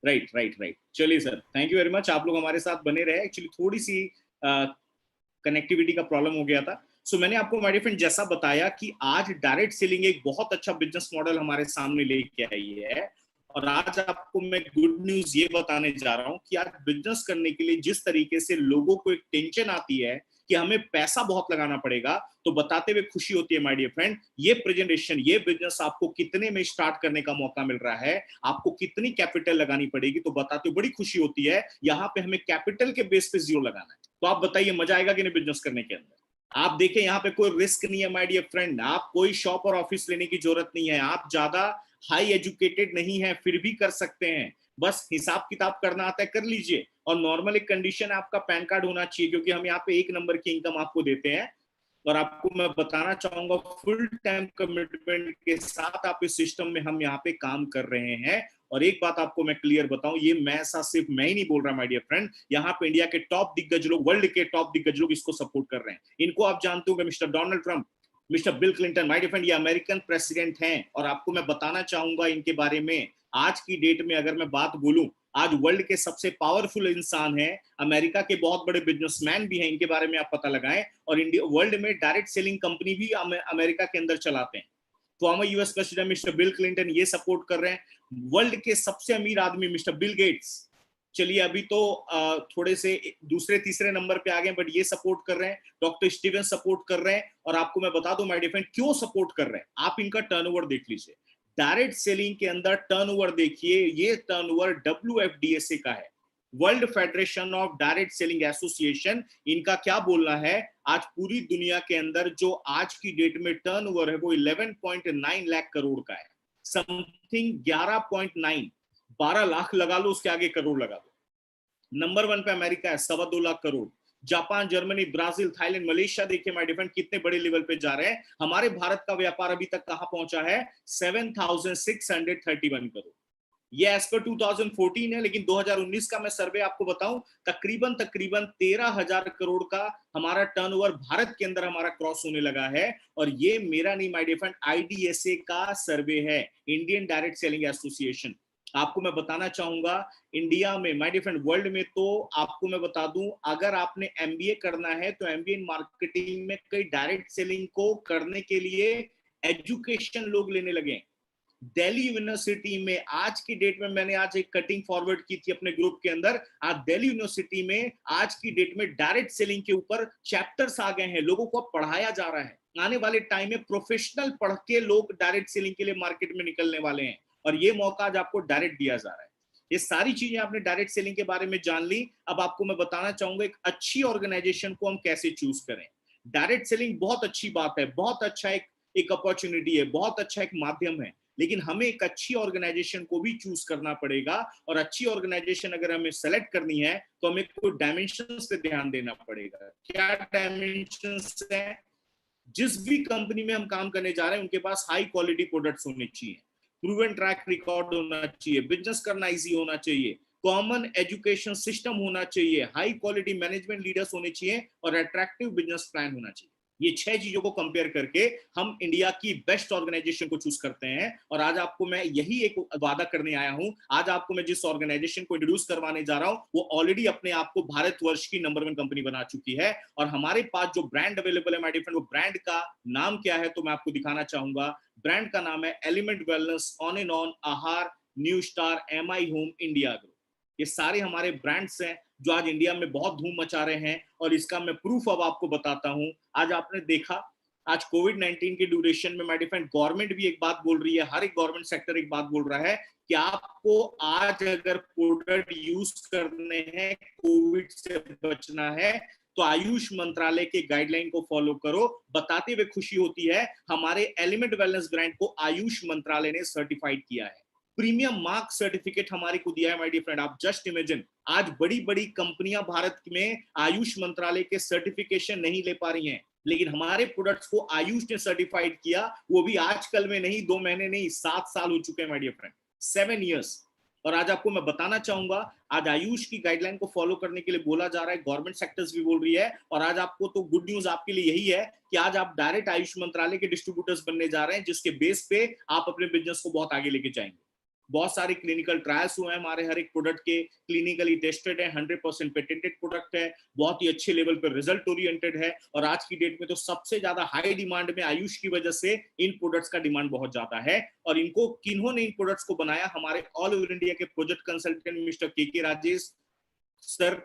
राइट राइट राइट, चलिए sir, thank you very much. आप लोग हमारे साथ बने रहे। एक्चुअली थोड़ी सी कनेक्टिविटी का प्रॉब्लम हो गया था। सो मैंने आपको माय डियर फ्रेंड जैसा बताया कि आज डायरेक्ट सेलिंग एक बहुत अच्छा बिजनेस मॉडल हमारे सामने लेके आई है। और आज आपको मैं गुड न्यूज ये बताने जा रहा हूं कि आज बिजनेस करने के लिए जिस तरीके से लोगों को एक टेंशन आती है कि हमें पैसा बहुत लगाना पड़ेगा, तो बताते हुए खुशी होती है माय डियर फ्रेंड, ये प्रेजेंटेशन, ये बिजनेस आपको कितने में स्टार्ट करने का मौका मिल रहा है, आपको कितनी कैपिटल लगानी पड़ेगी, तो बताते हुए बड़ी खुशी होती है। यहाँ पे हमें कैपिटल के बेस पे जीरो लगाना है। तो आप बताइए मजा आएगा कि नहीं बिजनेस करने के अंदर? आप देखें यहाँ पे कोई रिस्क नहीं है माय डियर फ्रेंड। आप कोई शॉप और ऑफिस लेने की जरूरत नहीं है। आप ज्यादा हाई एजुकेटेड नहीं है, फिर भी कर सकते हैं। बस हिसाब किताब करना आता है, कर लीजिए। और नॉर्मल एक कंडीशन है, आपका पैन कार्ड होना चाहिए, क्योंकि हम यहाँ पे 1 नंबर की इनकम आपको देते हैं। और आपको मैं बताना चाहूंगा, फुल टाइम कमिटमेंट के साथ आप इस सिस्टम में हम यहाँ पे काम कर रहे हैं। और एक बात आपको मैं क्लियर बताऊं, ये मैं ऐसा सिर्फ मैं ही नहीं बोल रहा माय डियर फ्रेंड, यहाँ पे इंडिया के टॉप दिग्गज लोग, वर्ल्ड के टॉप दिग्गज लोग इसको सपोर्ट कर रहे हैं। इनको आप जानते होंगे, mister Donald Trump, mister Bill Clinton. My dear friend, ये अमेरिकन प्रेसिडेंट हैं। और आपको मैं बताना चाहूंगा इनके बारे में, आज की डेट में अगर मैं बात बोलूं, आज वर्ल्ड के सबसे पावरफुल इंसान है, अमेरिका के बहुत बड़े बिजनेसमैन भी हैं, इनके बारे में आप पता लगाएं। और इंडिया वर्ल्ड में डायरेक्ट सेलिंग कंपनी भी अमेरिका के अंदर चलाते हैं। Former US president mister Bill Clinton ये सपोर्ट कर रहे हैं। वर्ल्ड के सबसे अमीर आदमी मिस्टर बिल गेट्स, चलिए अभी तो थोड़े से दूसरे तीसरे नंबर पे आ गए, बट ये सपोर्ट कर रहे हैं। डॉक्टर स्टीवन सपोर्ट कर रहे हैं। और आपको मैं बता दूं माय डियर फ्रेंड, क्यों सपोर्ट कर रहे हैं, आप इनका टर्नओवर देख लीजिए। डायरेक्ट सेलिंग के अंदर टर्नओवर देखिए, ये टर्नओवर WFDSA का है, world federation of direct selling association. इनका क्या बोलना है, आज पूरी दुनिया के अंदर जो आज की डेट में टर्नओवर है वो 11.9 लाख करोड़ का है। समथिंग 11.9, 12 लाख लगा लो, उसके आगे करोड़ लगा दो। नंबर 1 पे अमेरिका है, 2.25 lakh crore. Japan, Germany, Brazil, Thailand, Malaysia, देखिए माय डियर फ्रेंड कितने बड़े लेवल पे जा रहे हैं। हमारे भारत का व्यापार अभी तक कहां पहुंचा है, 7,631 करोड़। ये एज पर 2014 है, लेकिन 2019 का मैं सर्वे आपको बताऊं, तकरीबन तकरीबन 13,000 करोड़ का हमारा टर्नओवर भारत के अंदर हमारा क्रॉस होने लगा है। और ये मेरा नहीं माय डियर फ्रेंड, IDSA का सर्वे है, इंडियन डायरेक्ट सेलिंग एसोसिएशन। आपको मैं बताना चाहूंगा, इंडिया में माय डियर फ्रेंड, वर्ल्ड में तो आपको मैं बता दूं, अगर आपने MBA करना है तो MBA इन मार्केटिंग में कई डायरेक्ट सेलिंग को करने के लिए एजुकेशन लोग लेने लगे। दिल्ली यूनिवर्सिटी में आज की डेट में, मैंने आज एक कटिंग फॉरवर्ड की थी अपने ग्रुप के अंदर, आज दिल्ली यूनिवर्सिटी में आज की डेट में डायरेक्ट सेलिंग के ऊपर चैप्टर्स आ गए हैं, लोगों को पढ़ाया जा रहा है। आने वाले टाइम में प्रोफेशनल पढ़ के लोग डायरेक्ट सेलिंग के लिए मार्केट में निकलने वाले हैं। और ये मौका आज आपको डायरेक्ट दिया जा रहा है। ये सारी चीजें आपने डायरेक्ट सेलिंग के बारे में जान ली। अब आपको मैं बताना चाहूंगा एक अच्छी ऑर्गेनाइजेशन को हम कैसे चूज करें। डायरेक्ट सेलिंग बहुत अच्छी बात है, बहुत अच्छा एक अपॉर्चुनिटी है, बहुत अच्छा एक माध्यम है, लेकिन हमें एक अच्छी ऑर्गेनाइजेशन को भी चूज करना पड़ेगा। और अच्छी ऑर्गेनाइजेशन अगर हमें सेलेक्ट करनी है तो हमें कुछ डायमेंशंस पे ध्यान देना पड़ेगा। क्या डायमेंशंस है? जिस भी कंपनी में हम काम करने जा रहे हैं उनके पास हाई क्वालिटी प्रोडक्ट्स होने चाहिए, प्रूवन ट्रैक रिकॉर्ड होना चाहिए, बिजनेस करना इजी होना चाहिए, कॉमन एजुकेशन सिस्टम होना चाहिए, हाई क्वालिटी मैनेजमेंट लीडर्स होने चाहिए और अट्रैक्टिव बिजनेस प्लान होना चाहिए। ये 6 चीजों को कंपेयर करके हम इंडिया की बेस्ट ऑर्गेनाइजेशन को चूज करते हैं। और आज आपको मैं यही एक वादा करने आया हूं। आज आपको मैं जिस ऑर्गेनाइजेशन को इंट्रोड्यूस करवाने जा रहा हूं वो ऑलरेडी अपने आप को भारतवर्ष की नंबर 1 कंपनी बना चुकी है। और हमारे पास जो ब्रांड अवेलेबल है माय डियर फ्रेंड, वो ब्रांड का नाम क्या है तो मैं आपको दिखाना चाहूंगा। ब्रांड का नाम है element wellness, on and on, Aahar, new star, MI home, India grow. ये सारे हमारे ब्रांड्स हैं जो आज इंडिया में बहुत धूम मचा रहे हैं। और इसका मैं प्रूफ अब आपको बताता हूं। आज आपने देखा, आज कोविड-19 के ड्यूरेशन में माय डियर फ्रेंड गवर्नमेंट भी एक बात बोल रही है, हर एक गवर्नमेंट सेक्टर एक बात बोल रहा है कि आपको आज अगर प्रोडक्ट यूज करने हैं, कोविड से बचना है, तो आयुष मंत्रालय के गाइडलाइन को फॉलो करो। बताते हुए खुशी होती है, हमारे एलिमेंट वेलनेस ब्रांड को आयुष मंत्रालय ने सर्टिफाइड किया है। प्रीमियम मार्क सर्टिफिकेट हमारे को दिया है माय डियर फ्रेंड। आप जस्ट इमेजिन, आज बड़ी बड़ी कंपनियां भारत में आयुष मंत्रालय के सर्टिफिकेशन नहीं ले पा रही हैं, लेकिन हमारे प्रोडक्ट्स को आयुष ने सर्टिफाइड किया। वो भी आजकल में नहीं, 2 महीने नहीं, 7 साल हो चुके हैं माय डियर फ्रेंड, 7 इयर्स। और आज आपको मैं बताना चाहूंगा, आज आयुष की गाइडलाइन को फॉलो करने के लिए बोला जा रहा है, गवर्नमेंट सेक्टर्स भी बोल रही है। और आज आपको तो गुड न्यूज आपके लिए यही है कि आज आप डायरेक्ट आयुष मंत्रालय के डिस्ट्रीब्यूटर्स बनने जा रहे हैं, जिसके बेस पे आप अपने बिजनेस को बहुत आगे लेके जाएंगे। बहुत सारे क्लिनिकल ट्रायल्स हुए हैं हमारे हर एक प्रोडक्ट के, क्लिनिकली टेस्टेड है, 100% पेटेंटेड प्रोडक्ट है, बहुत ही अच्छे लेवल पर रिजल्ट ओरिएंटेड है। और आज की डेट में तो सबसे ज्यादा हाई डिमांड में आयुष की वजह से इन प्रोडक्ट्स का डिमांड बहुत ज्यादा है। और इनको किन्होंने इन प्रोडक्ट्स को बनाया, हमारे ऑल ओवर इंडिया के project consultant mister K Rajesh sir,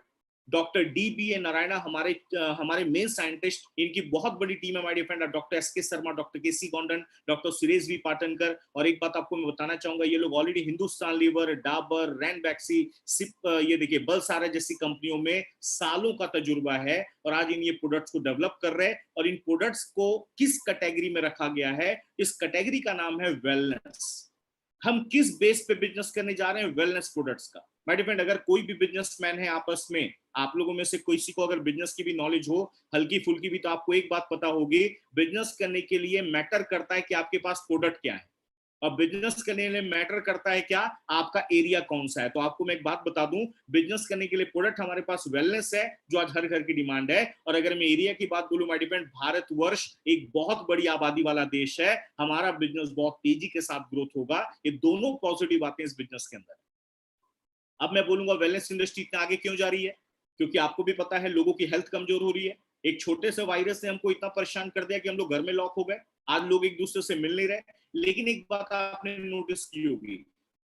doctor DBA Narayana हमारे मेन साइंटिस्ट, इनकी बहुत बड़ी टीम है my dear friend. Doctor SK Sharma, doctor KC Goundan, doctor Suresh V Patankar. और एक बात आपको मैं बताना चाहूंगा, ये लोग ऑलरेडी हिंदुस्तान लीवर, डाबर, रैनबैक्सी, सिप, ये देखिए बलसारा जैसी कंपनियों में सालों का तजुर्बा है। और आज इन ये प्रोडक्ट्स को डेवलप कर रहे हैं। और इन प्रोडक्ट्स को किस कैटेगरी में रखा गया है, इस कैटेगरी का नाम है वेलनेस। हम किस बेस पे बिजनेस करने जा रहे हैं, वेलनेस प्रोडक्ट्स का। माय डियर फ्रेंड, अगर कोई भी बिजनेसमैन है आपस में, आप लोगों में से किसी को अगर बिजनेस की भी नॉलेज हो हल्की फुल्की भी, तो आपको एक बात पता होगी, बिजनेस करने के लिए मैटर करता है कि आपके पास प्रोडक्ट क्या है, और बिजनेस करने के लिए मैटर करता है क्या, आपका एरिया कौन सा है। तो आपको मैं एक बात बता दूं, बिजनेस करने के लिए प्रोडक्ट हमारे पास वेलनेस है, जो आज हर घर की डिमांड है। और अगर मैं एरिया की बात बोलूं माय डियर फ्रेंड, भारतवर्ष एक बहुत बड़ी आबादी वाला देश है, हमारा बिजनेस बहुत तेजी के साथ ग्रोथ होगा। ये दोनों पॉजिटिव बातें इस बिजनेस के अंदर। अब मैं बोलूंगा वेलनेस इंडस्ट्री इतना आगे क्यों जा रही है, क्योंकि आपको भी पता है लोगों की हेल्थ कमजोर हो रही है। एक छोटे से वायरस ने हमको इतना परेशान कर दिया कि हम लोग घर में लॉक हो गए, आज लोग एक दूसरे से मिल नहीं रहे। लेकिन एक बात आपने नोटिस की होगी,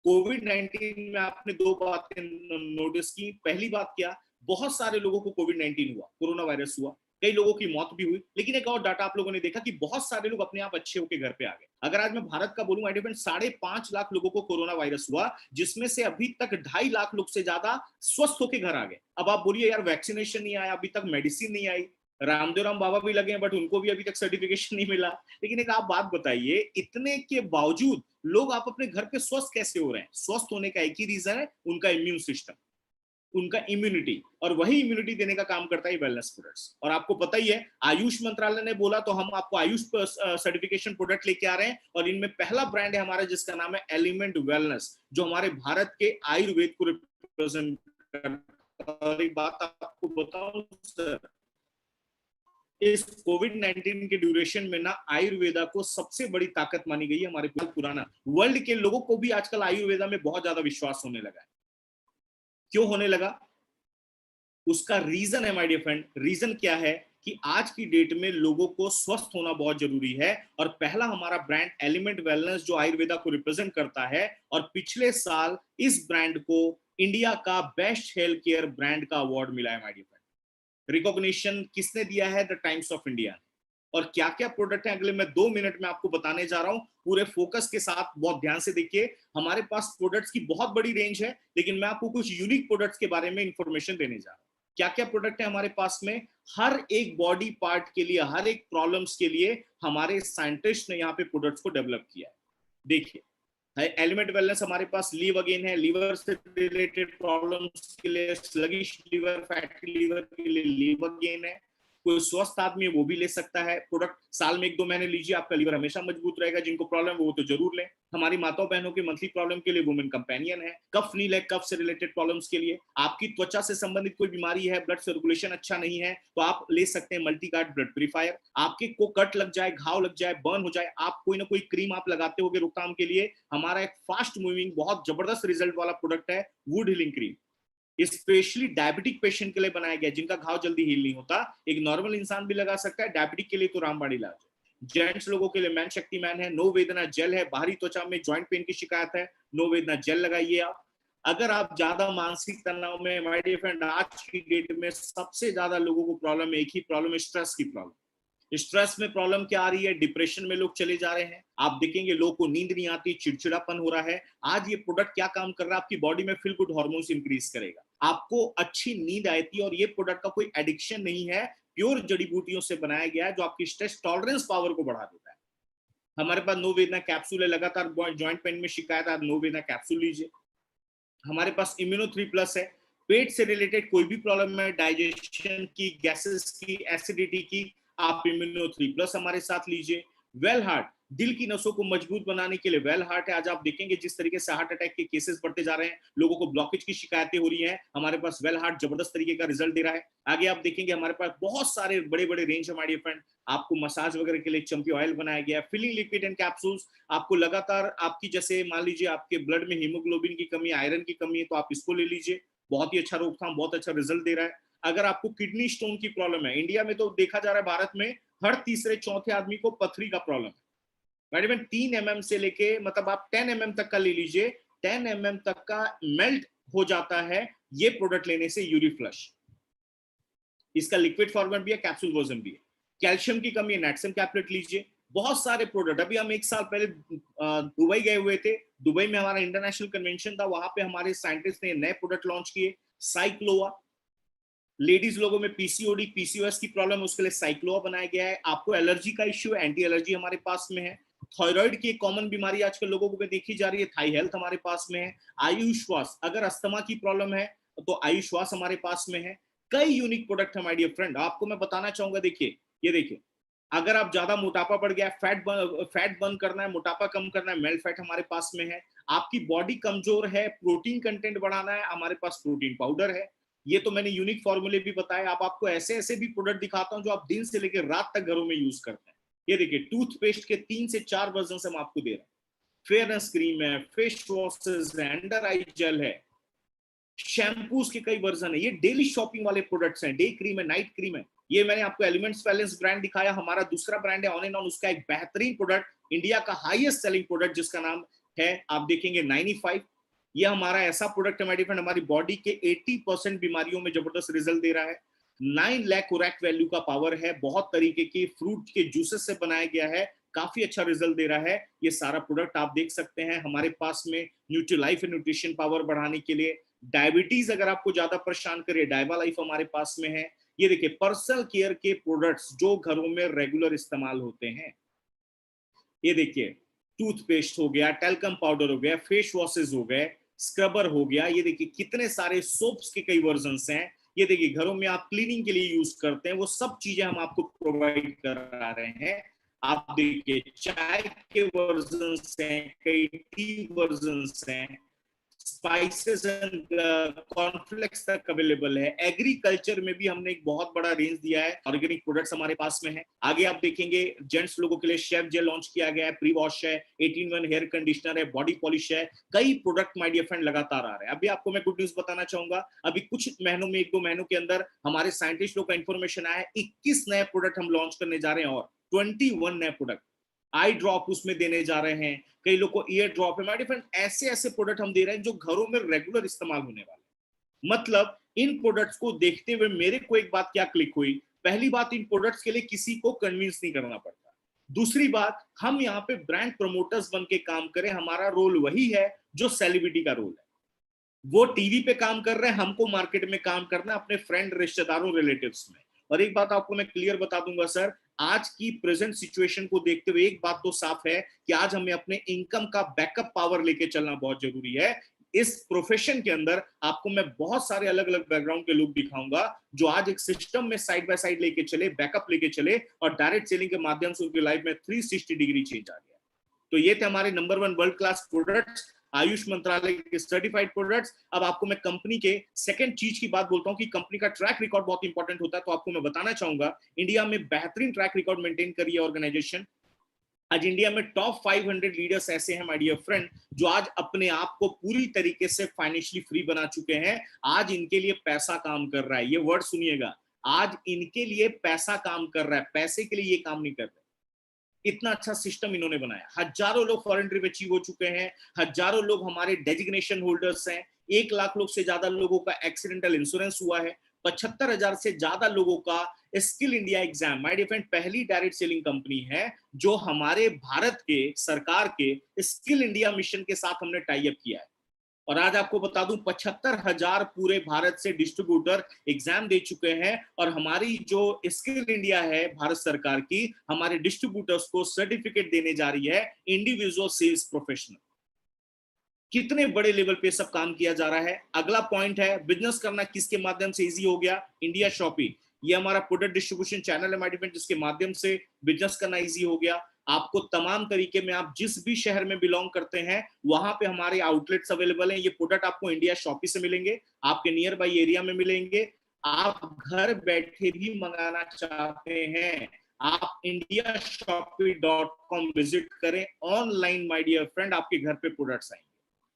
कोविड-19 में आपने 2 बातें नोटिस की। पहली बात क्या, बहुत सारे लोगों को कोविड-19 हुआ, कोरोना वायरस हुआ, कई लोगों की मौत भी हुई। लेकिन एक और डाटा आप लोगों ने देखा कि बहुत सारे लोग अपने आप अच्छे होकर घर पे आ गए। अगर आज मैं भारत का बोलूं, 5.5 लाख लोगों को कोरोना वायरस हुआ, जिसमें से अभी तक 2.5 लाख लोग से ज्यादा स्वस्थ होकर घर आ गए। अब आप बोलिए यार वैक्सीनेशन नहीं आया, अभी तक मेडिसिन नहीं आई, रामदेव राम बाबा भी लगे हैं बट उनको भी अभी तक सर्टिफिकेशन नहीं मिला। लेकिन एक आप बात बताइए, इतने के बावजूद लोग आप अपने घर पे स्वस्थ कैसे हो रहे हैं? स्वस्थ होने का एक ही रीजन है, उनका इम्यून सिस्टम, उनका इम्यूनिटी। और वही इम्यूनिटी देने का काम करता है वेलनेस प्रोडक्ट्स। और आपको पता ही है, आयुष मंत्रालय ने बोला तो हम आपको आयुष सर्टिफिकेशन प्रोडक्ट लेके आ रहे हैं। और इनमें पहला ब्रांड है हमारा जिसका नाम है एलिमेंट वेलनेस, जो हमारे भारत के आयुर्वेद को रिप्रेजेंट करता है। और एक बात आपको बताऊं सर, इस कोविड-19 के ड्यूरेशन में ना आयुर्वेदा को सबसे बड़ी ताकत मानी गई है। हमारे पुराना वर्ल्ड के लोगों को भी आजकल आयुर्वेदा में बहुत ज्यादा विश्वास होने लगा है। क्यों होने लगा? उसका रीजन है माय डियर फ्रेंड। रीजन क्या है कि आज की डेट में लोगों को स्वस्थ होना बहुत जरूरी है। और पहला हमारा ब्रांड एलिमेंट वेलनेस जो आयुर्वेदा को रिप्रेजेंट करता है, और पिछले साल इस ब्रांड को इंडिया का बेस्ट हेल्थ केयर ब्रांड का अवार्ड मिला है माय डियर फ्रेंड। रिकॉग्निशन किसने दिया है? The times of India. और क्या क्या प्रोडक्ट है, अगले मैं 2 मिनट में आपको बताने जा रहा हूं, पूरे फोकस के साथ बहुत ध्यान से देखिए। हमारे पास प्रोडक्ट्स की बहुत बड़ी रेंज है, लेकिन मैं आपको कुछ यूनिक प्रोडक्ट्स के बारे में इंफॉर्मेशन देने जा रहा हूं। क्या क्या प्रोडक्ट है हमारे पास में, हर एक बॉडी पार्ट के लिए, हर एक प्रॉब्लम्स के लिए हमारे साइंटिस्ट ने यहाँ पे प्रोडक्ट्स को डेवलप किया है। देखिए, एलिमेंट वेलनेस हमारे पास लीव अगेन है, लीवर से रिलेटेड प्रॉब्लम्स के लिए, स्लगिश लीवर, फैटी लीवर के लिए लीव अगेन है। कोई स्वस्थ आदमी है वो भी ले सकता है प्रोडक्ट, साल में 1-2 महीने लीजिए, आपका लीवर हमेशा मजबूत रहेगा। जिनको प्रॉब्लम है वो तो जरूर लें। हमारी माताओं बहनों के मंथली प्रॉब्लम के लिए वुमेन कंपेनियन है। कफ नील है, कफ से रिलेटेड प्रॉब्लम्स के लिए। आपकी त्वचा से संबंधित कोई बीमारी है, ब्लड सर्कुलेशन अच्छा नहीं है, तो आप ले सकते हैं मल्टीगार्ड ब्लड प्यूरिफायर। आपके को कट लग जाए, घाव लग जाए, बर्न हो जाए, आप कोई ना कोई क्रीम आप लगाते होगे रोकथाम के लिए, हमारा एक फास्ट मूविंग बहुत जबरदस्त रिजल्ट वाला प्रोडक्ट है would healing cream. Specially diabetic patient के लिए बनाया गया, जिनका घाव जल्दी हील नहीं होता। एक नॉर्मल इंसान भी लगा सकता है, डायबिटिक के लिए तो रामबाण इलाज है। जेंट्स लोगों के लिए मैन शक्तिमान है। नो वेदना जेल है। बाहरी त्वचा में जॉइंट पेन की शिकायत है, नो वेदना जेल लगाइए आप। अगर आप ज्यादा मानसिक तनाव में, माय डियर फ्रेंड, आज की डेट में सबसे ज्यादा लोगों को प्रॉब्लम, एक ही प्रॉब्लम है, स्ट्रेस की प्रॉब्लम। स्ट्रेस में प्रॉब्लम क्या आ रही है? डिप्रेशन में लोग चले जा रहे हैं। आप देखेंगे लोगों को नींद नहीं आती, चिड़चिड़ापन हो रहा है। आज ये प्रोडक्ट क्या काम कर रहा है? आपकी बॉडी में फील गुड हार्मोन्स इंक्रीज करेगा, आपको अच्छी नींद आती है। और ये प्रोडक्ट का कोई एडिक्शन नहीं है, प्योर जड़ी बूटियों से बनाया गया है, जो आपकी स्ट्रेस टॉलरेंस पावर को बढ़ा देता है। हमारे पास नो वेदना कैप्सूल है, लगातार जॉइंट पेन में शिकायत है, नो वेदना कैप्सूल लीजिए। हमारे पास इम्यूनो 3+ है। पेट से रिलेटेड कोई भी प्रॉब्लम है, डाइजेशन की, गैसेस की, एसिडिटी की, आप इम्यूनो 3+ हमारे साथ लीजिए। वेल हार्ट, दिल की नसों को मजबूत बनाने के लिए वेल हार्ट है। आज आप देखेंगे जिस तरीके से हार्ट अटैक के केसेस बढ़ते जा रहे हैं, लोगों को ब्लॉकेज की शिकायतें हो रही हैं, हमारे पास वेल हार्ट जबरदस्त तरीके का रिजल्ट दे रहा है। आगे आप देखेंगे हमारे पास बहुत सारे बड़े बड़े रेंज है हमारे फ्रेंड। आपको मसाज वगैरह के लिए चंपी ऑयल बनाया गया है, फिलिंग लिक्विड एंड कैप्सूल्स। आपको लगातार आपकी, जैसे मान लीजिए आपके ब्लड में हीमोग्लोबिन की कमी, आयरन की कमी है, तो आप इसको ले लीजिए। बहुत ही अच्छा रोकथाम, बहुत अच्छा रिजल्ट दे रहा है। अगर आपको किडनी स्टोन की प्रॉब्लम है, इंडिया में तो देखा जा रहा है भारत में हर तीसरे चौथे आदमी को पथरी का प्रॉब्लम है। 3 mm से लेके, मतलब आप 10 mm तक का ले लीजिए, 10 mm तक का मेल्ट हो जाता है ये प्रोडक्ट लेने से। यूरी फ्लश, इसका लिक्विड फॉर्मेट भी है, कैप्सूल वर्जन भी है। कैल्शियम की कमी है, नेटसम कैप्लेट लीजिए। बहुत सारे प्रोडक्ट, अभी हम 1 साल पहले दुबई गए हुए थे। दुबई में हमारा इंटरनेशनल कन्वेंशन था, वहां पे हमारे साइंटिस्ट ने नए प्रोडक्ट लॉन्च किए। साइक्लोआ, लेडीज लोगों में पीसीओडी, पीसीओएस की प्रॉब्लम है, उसके लिए साइक्लोआ बनाया गया है। आपको एलर्जी का इश्यू है, एंटी एलर्जी हमारे पास में है। थायराइड की एक कॉमन बीमारी आजकल लोगों को देखी जा रही है, थाई हेल्थ हमारे पास में है। आयुश्वास, अगर अस्थमा की प्रॉब्लम है तो आयुश्वास हमारे पास में है। कई यूनिक प्रोडक्ट है माय डियर फ्रेंड, आपको मैं बताना चाहूंगा। देखिए, ये देखिए, अगर आप ज्यादा मोटापा बढ़ गया, फैट बर्न करना है, मोटापा कम करना है, मेल फैट हमारे पास में है। आपकी बॉडी कमजोर है, प्रोटीन कंटेंट बढ़ाना है, हमारे पास प्रोटीन पाउडर है। ये तो मैंने यूनिक फॉर्मूले भी बताए। आपको ऐसे ऐसे भी प्रोडक्ट दिखाता हूं जो आप दिन से लेकर रात तक घरों में यूज करते हैं। ये देखिए, टूथपेस्ट के 3 से 4 वर्जन हम आपको दे रहे हैं। फेयरनेस क्रीम है, फेस वॉशेस है, अंडर आई जेल है, शैम्पूज के कई वर्जन है। ये डेली शॉपिंग वाले प्रोडक्ट्स हैं, डे क्रीम है, नाइट क्रीम है। ये मैंने आपको एलिमेंट्स बैलेंस ब्रांड दिखाया, हमारा दूसरा ब्रांड है ऑन एंड ऑन, उसका एक बेहतरीन प्रोडक्ट, इंडिया का हाईएस्ट सेलिंग प्रोडक्ट, जिसका नाम है, आप देखेंगे, 95। ये हमारा ऐसा प्रोडक्ट है मेरी फ्रेंड, हमारी बॉडी के 80% बीमारियों में जबरदस्त रिजल्ट दे रहा है। 9 लाख ओरैक वैल्यू का पावर है, बहुत तरीके की फ्रूट के जूसेस से बनाया गया है, काफी अच्छा रिजल्ट दे रहा है। ये सारा प्रोडक्ट आप देख सकते हैं हमारे पास में। न्यूट्रीलाइफ न्यूट्रिशन पावर बढ़ाने के लिए, डायबिटीज अगर आपको ज्यादा परेशान करे, डायबा लाइफ हमारे पास में है। ये देखिए, पर्सनल केयर के प्रोडक्ट्स जो घरों में रेगुलर इस्तेमाल होते हैं। ये देखिए, टूथपेस्ट हो गया, टेल्कम पाउडर हो गया, फेस वॉशेस हो गए, स्क्रबर हो गया। ये देखिए कितने सारे सोप्स के कई वर्जन्स हैं। ये देखिए, घरों में आप क्लीनिंग के लिए यूज करते हैं, वो सब चीजें हम आपको प्रोवाइड करा रहे हैं। आप देखिए, चाय के वर्जन्स हैं, कई टी वर्जन्स हैं, स्पाइसेस एंड कॉर्नफ्लेक्स तक अवेलेबल है। एग्रीकल्चर में भी हमने एक बहुत बड़ा रेंज दिया है, ऑर्गेनिक प्रोडक्ट्स हमारे पास में है। आगे आप देखेंगे, जेंट्स लोगों के लिए शेफ जेल लॉन्च किया गया है, प्री वॉश है, 18-1 हेयर कंडीशनर है, बॉडी पॉलिश है, कई प्रोडक्ट माय डियर फ्रेंड लगातार आ रहे हैं। अभी आपको मैं गुड न्यूज बताना चाहूंगा, अभी कुछ महीनों में, 1-2 महीनों के अंदर हमारे साइंटिस्ट लोग का इंफॉर्मेशन आया है, 21 नए प्रोडक्ट हम लॉन्च करने जा रहे हैं, और 21 नए प्रोडक्ट। आई ड्रॉप उसमें देने जा रहे हैं, कई लोग को ईयर ड्रॉप है। माय डियर फ्रेंड, ऐसे ऐसे प्रोडक्ट हम दे रहे हैं जो घरों में रेगुलर इस्तेमाल होने वाले। मतलब इन प्रोडक्ट्स को देखते हुए मेरे को एक बात क्या क्लिक हुई, पहली बात, इन प्रोडक्ट्स के लिए किसी को कन्विंस नहीं करना पड़ता। दूसरी बात, हम यहाँ पे ब्रांड प्रमोटर्स बन के काम करें, हमारा रोल वही है जो सेलिब्रिटी का रोल है। वो टीवी पे काम कर रहे हैं, हमको मार्केट में काम करना है, अपने फ्रेंड, रिश्तेदारों, रिलेटिव्स में। और एक बात आपको मैं क्लियर बता दूंगा सर, आज की प्रेजेंट सिचुएशन को देखते हुए एक बात तो साफ है कि आज हमें अपने इनकम का बैकअप पावर लेके चलना बहुत जरूरी है। इस प्रोफेशन के अंदर आपको मैं बहुत सारे अलग अलग बैकग्राउंड के लोग दिखाऊंगा जो आज एक सिस्टम में साइड बाय साइड लेके चले, बैकअप लेके चले और डायरेक्ट सेलिंग के माध्यम से उनकी लाइफ में 360 डिग्री चेंज आ गया। तो ये थे हमारे number 1 world class products, Ayush मंत्रालय के सर्टिफाइड प्रोडक्ट्स। अब आपको मैं कंपनी के सेकंड चीज की बात बोलता हूं कि कंपनी का ट्रैक रिकॉर्ड बहुत इंपॉर्टेंट होता है। तो आपको मैं बताना चाहूंगा, इंडिया में बेहतरीन ट्रैक रिकॉर्ड मेंटेन करी है ऑर्गेनाइजेशन। आज इंडिया में टॉप 500 लीडर्स ऐसे हैं माय डियर फ्रेंड, जो आज अपने आप को पूरी तरीके से फाइनेंशियली फ्री बना चुके हैं। आज इनके लिए पैसा काम कर रहा है, ये वर्ड सुनिएगा, आज इनके लिए पैसा काम कर रहा है, पैसे के लिए ये काम नहीं कर रहे। इतना अच्छा सिस्टम इन्होंने बनाया। हजारों लोग फॉरेन ट्रिप अचीव हो चुके हैं, हजारों लोग हमारे डेजिग्नेशन होल्डर्स हैं, 1 लाख लोग से ज्यादा लोगों का एक्सीडेंटल इंश्योरेंस हुआ है, 75,000 से ज्यादा लोगों का skill India exam. My dear friend, पहली डायरेक्ट सेलिंग कंपनी है जो हमारे भारत के सरकार के स्किल इंडिया मिशन के साथ हमने टाई अप किया है। और आज आपको बता दूं 75,000 पूरे भारत से डिस्ट्रीब्यूटर एग्जाम दे चुके हैं और हमारी जो स्किल इंडिया है भारत सरकार की, हमारे डिस्ट्रीब्यूटर्स को सर्टिफिकेट देने जा रही है इंडिविजुअल सेल्स प्रोफेशनल। कितने बड़े लेवल पे सब काम किया जा रहा है। अगला पॉइंट है बिजनेस करना किसके माध्यम से इजी हो गया, इंडिया शॉपी। ये हमारा प्रोडक्ट डिस्ट्रीब्यूशन चैनल है माय डियर फ्रेंड, जिसके माध्यम से बिजनेस करना इजी हो गया। आपको तमाम तरीके में, आप जिस भी शहर में बिलोंग करते हैं वहां पे हमारे आउटलेट्स अवेलेबल हैं। ये प्रोडक्ट आपको इंडिया शॉपी से मिलेंगे, आपके नियर बाई एरिया में मिलेंगे। आप घर बैठे भी मंगाना चाहते हैं, आप indiashopee.com विजिट करें, ऑनलाइन माय डियर फ्रेंड आपके घर पे प्रोडक्ट्स आएंगे।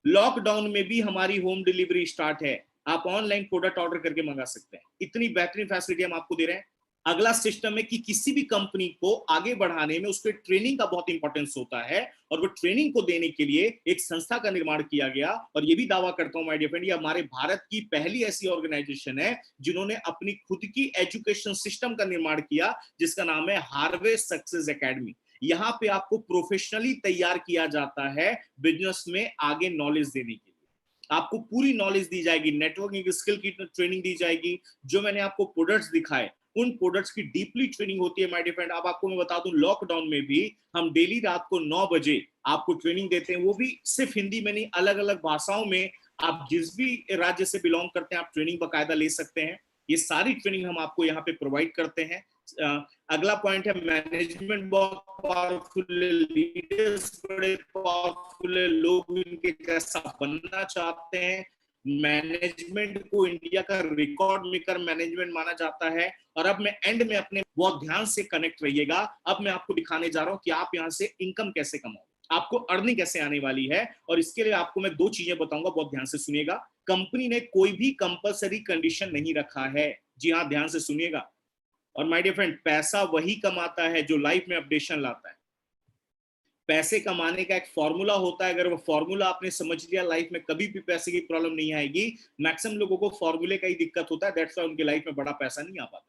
लॉकडाउन में भी हमारी होम डिलीवरी स्टार्ट है, आप ऑनलाइन प्रोडक्ट ऑर्डर करके मंगा सकते हैं। इतनी बेहतरीन फैसिलिटी हम आपको दे रहे हैं। अगला सिस्टम है कि किसी भी कंपनी को आगे बढ़ाने में उसके ट्रेनिंग का बहुत इंपॉर्टेंस होता है, और वो ट्रेनिंग को देने के लिए एक संस्था का निर्माण किया गया। और ये भी दावा करता हूं माय डियर फ्रेंड, ये हमारे भारत की पहली ऐसी ऑर्गेनाइजेशन है जिन्होंने अपनी खुद की एजुकेशन सिस्टम का निर्माण किया, जिसका नाम है हार्वेस्ट सक्सेस एकेडमी। यहाँ पे आपको प्रोफेशनली तैयार किया जाता है बिजनेस में आगे नॉलेज देने के लिए। आपको पूरी नॉलेज दी जाएगी, नेटवर्किंग स्किल की ट्रेनिंग दी जाएगी। जो मैंने आपको प्रोडक्ट्स दिखाए उन प्रोडक्ट्स की डीपली ट्रेनिंग होती है माय डियर फ्रेंड। अब आपको मैं बता दूं, लॉकडाउन में भी हम डेली रात को 9 बजे आपको ट्रेनिंग देते हैं, वो भी सिर्फ हिंदी में नहीं, अलग अलग भाषाओं में। आप जिस भी राज्य से बिलोंग करते हैं आप ट्रेनिंग बाकायदा ले सकते हैं। ये सारी ट्रेनिंग हम आपको यहाँ पे प्रोवाइड करते हैं। अगला पॉइंट है मैनेजमेंट बहुत पावरफुल, लीडर्स बड़े पावरफुल, लोग इनके जैसा बनना चाहते हैं। मैनेजमेंट को इंडिया का रिकॉर्ड मेकर मैनेजमेंट माना जाता है। और अब मैं एंड में अपने, बहुत ध्यान से कनेक्ट रहिएगा, अब मैं आपको दिखाने जा रहा हूं कि आप यहां से इनकम कैसे कमाओ, आपको अर्निंग कैसे आने वाली है। और इसके लिए आपको मैं 2 चीजें बताऊंगा, बहुत ध्यान से सुनिएगा। कंपनी ने कोई भी कंपलसरी कंडीशन नहीं रखा है, जी हाँ, ध्यान से सुनिएगा। और माय डियर फ्रेंड, पैसा वही कमाता है जो लाइफ में अपडेशन लाता है। पैसे कमाने का एक फॉर्मूला होता है, अगर वो फॉर्मूला आपने समझ लिया, लाइफ में कभी भी पैसे की प्रॉब्लम नहीं आएगी। मैक्सिमम लोगों को फॉर्मूले का ही दिक्कत होता है, दैट्स व्हाई उनकी लाइफ में बड़ा पैसा नहीं आ पाता।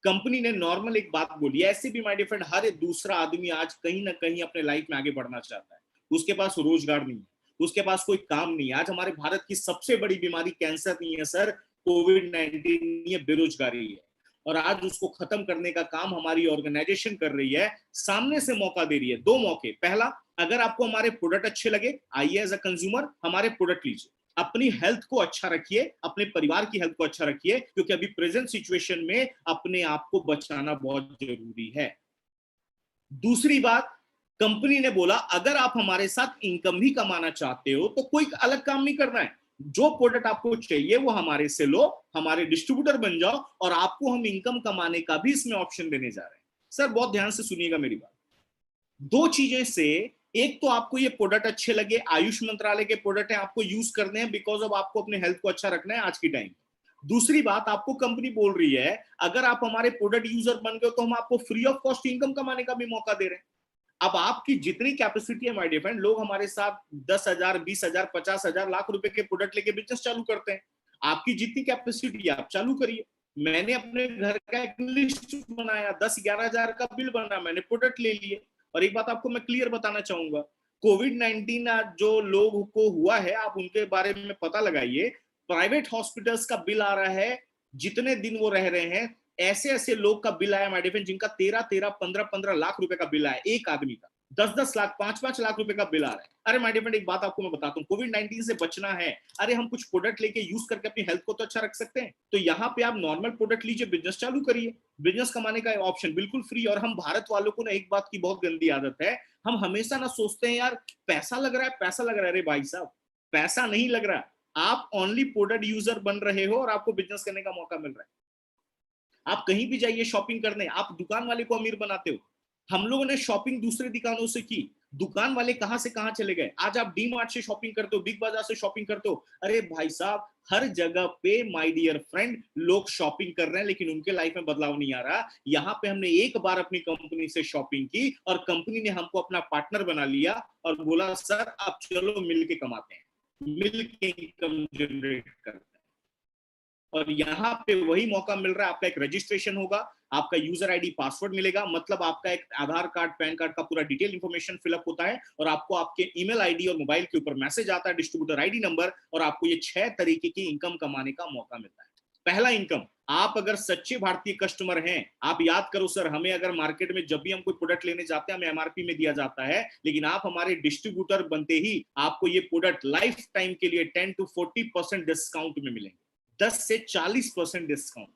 कंपनी ने नॉर्मल एक बात बोली है, ऐसे भी माय डियर फ्रेंड हर एक दूसरा आदमी आज कहीं ना कहीं अपने लाइफ में आगे बढ़ना चाहता है, उसके पास रोजगार नहीं है, उसके पास कोई काम नहीं है। आज हमारे भारत की सबसे बड़ी बीमारी कैंसर नहीं है सर, कोविड-19 नहीं है, बेरोजगारी है। और आज उसको खत्म करने का काम हमारी ऑर्गेनाइजेशन कर रही है, सामने से मौका दे रही है। 2 मौके, पहला, अगर आपको हमारे प्रोडक्ट अच्छे लगे, आइए एज अ कंज्यूमर हमारे प्रोडक्ट लीजिए, अपनी हेल्थ को अच्छा रखिए, अपने परिवार की हेल्थ को अच्छा रखिए, क्योंकि अभी प्रेजेंट सिचुएशन में अपने आप को बचाना बहुत जरूरी है। दूसरी बात, कंपनी ने बोला अगर आप हमारे साथ इनकम भी कमाना चाहते हो तो कोई अलग काम नहीं करना है, जो प्रोडक्ट आपको चाहिए वो हमारे से लो, हमारे डिस्ट्रीब्यूटर बन जाओ, और आपको हम इनकम कमाने का भी इसमें ऑप्शन देने जा रहे हैं। सर बहुत ध्यान से सुनिएगा मेरी बात, 2 चीजें से, एक तो आपको ये प्रोडक्ट अच्छे लगे, आयुष मंत्रालय के प्रोडक्ट हैं, आपको यूज करने हैं बिकॉज ऑफ आपको अपने हेल्थ को अच्छा रखना है आज की टाइम। दूसरी बात, आपको कंपनी बोल रही है अगर आप हमारे प्रोडक्ट यूजर बन गए तो हम आपको फ्री ऑफ कॉस्ट इनकम कमाने का भी मौका दे रहे हैं। अब आपकी जितनी कैपेसिटी है माय डियर फ्रेंड, लोग हमारे साथ 10,000, 20,000, 50,000, लाख रुपए के प्रोडक्ट लेके बिजनेस चालू करते हैं। आपकी जितनी कैपेसिटी है आप चालू करिए। मैंने अपने घर का एक लिस्ट बनाया, 10-11,000 का बिल बना, मैंने प्रोडक्ट ले लिए। और एक बात आपको मैं क्लियर बताना चाहूंगा, कोविड-19 जो लोगों को हुआ है आप उनके बारे में पता लगाइए। प्राइवेट हॉस्पिटल्स का बिल आ रहा है, जितने दिन वो रह रहे हैं, ऐसे ऐसे लोग का बिल आया माय डियर फ्रेंड जिनका 13-13, 15-15 लाख रुपए का बिल आया एक आदमी का। 10-10 लाख 5-5 लाख रुपए का बिल आ रहा है। अरे माय डियर फ्रेंड, एक बात आपको मैं बताता हूँ, कोविड-19 से बचना है, अरे हम कुछ प्रोडक्ट लेके यूज करके अपनी हेल्थ को तो अच्छा रख सकते हैं। तो यहाँ पे आप नॉर्मल प्रोडक्ट लीजिए, बिजनेस चालू करिए, बिजनेस कमाने का ऑप्शन बिल्कुल फ्री। और हम भारत वालों को ना एक बात की बहुत गंदी आदत है, हम हमेशा ना सोचते हैं यार पैसा लग रहा है, पैसा लग रहा है। अरे भाई साहब, पैसा नहीं लग रहा, आप ओनली प्रोडक्ट यूजर बन रहे हो और आपको बिजनेस करने का मौका मिल रहा है। आप कहीं भी जाइए शॉपिंग करने, आप दुकान वाले को अमीर बनाते हो। हम लोगों ने शॉपिंग दूसरे दुकानों से की, दुकान वाले कहां से कहां चले गए। आज आप डी मार्ट से शॉपिंग करते हो, बिग बाजार से शॉपिंग करते हो। अरे भाई साहब, हर जगह पे माय डियर फ्रेंड लोग शॉपिंग कर रहे हैं, लेकिन उनके लाइफ में बदलाव नहीं आ रहा। यहाँ पे हमने एक बार अपनी कंपनी से शॉपिंग की और कंपनी ने हमको अपना पार्टनर बना लिया और बोला सर अब चलो मिलके कमाते हैं, मिलके इनकम जनरेट करते हैं। और यहाँ पे वही मौका मिल रहा है, आपका एक रजिस्ट्रेशन होगा, आपका यूजर आईडी पासवर्ड मिलेगा, मतलब आपका एक आधार कार्ड पैन कार्ड का पूरा डिटेल इंफॉर्मेशन फिलअप होता है और आपको आपके ईमेल आईडी और मोबाइल के ऊपर मैसेज आता है, डिस्ट्रीब्यूटर आईडी नंबर, और आपको ये 6 तरीके की इनकम कमाने का मौका मिलता है। पहला इनकम, आप अगर सच्चे भारतीय कस्टमर हैं, आप याद करो सर, हमें अगर मार्केट में जब भी हम कोई प्रोडक्ट लेने जाते हैं हमें एमआरपी में दिया जाता है, लेकिन आप हमारे डिस्ट्रीब्यूटर बनते ही आपको ये प्रोडक्ट लाइफ टाइम के लिए 10 to 40% डिस्काउंट में मिलेंगे, 10 से 40% डिस्काउंट।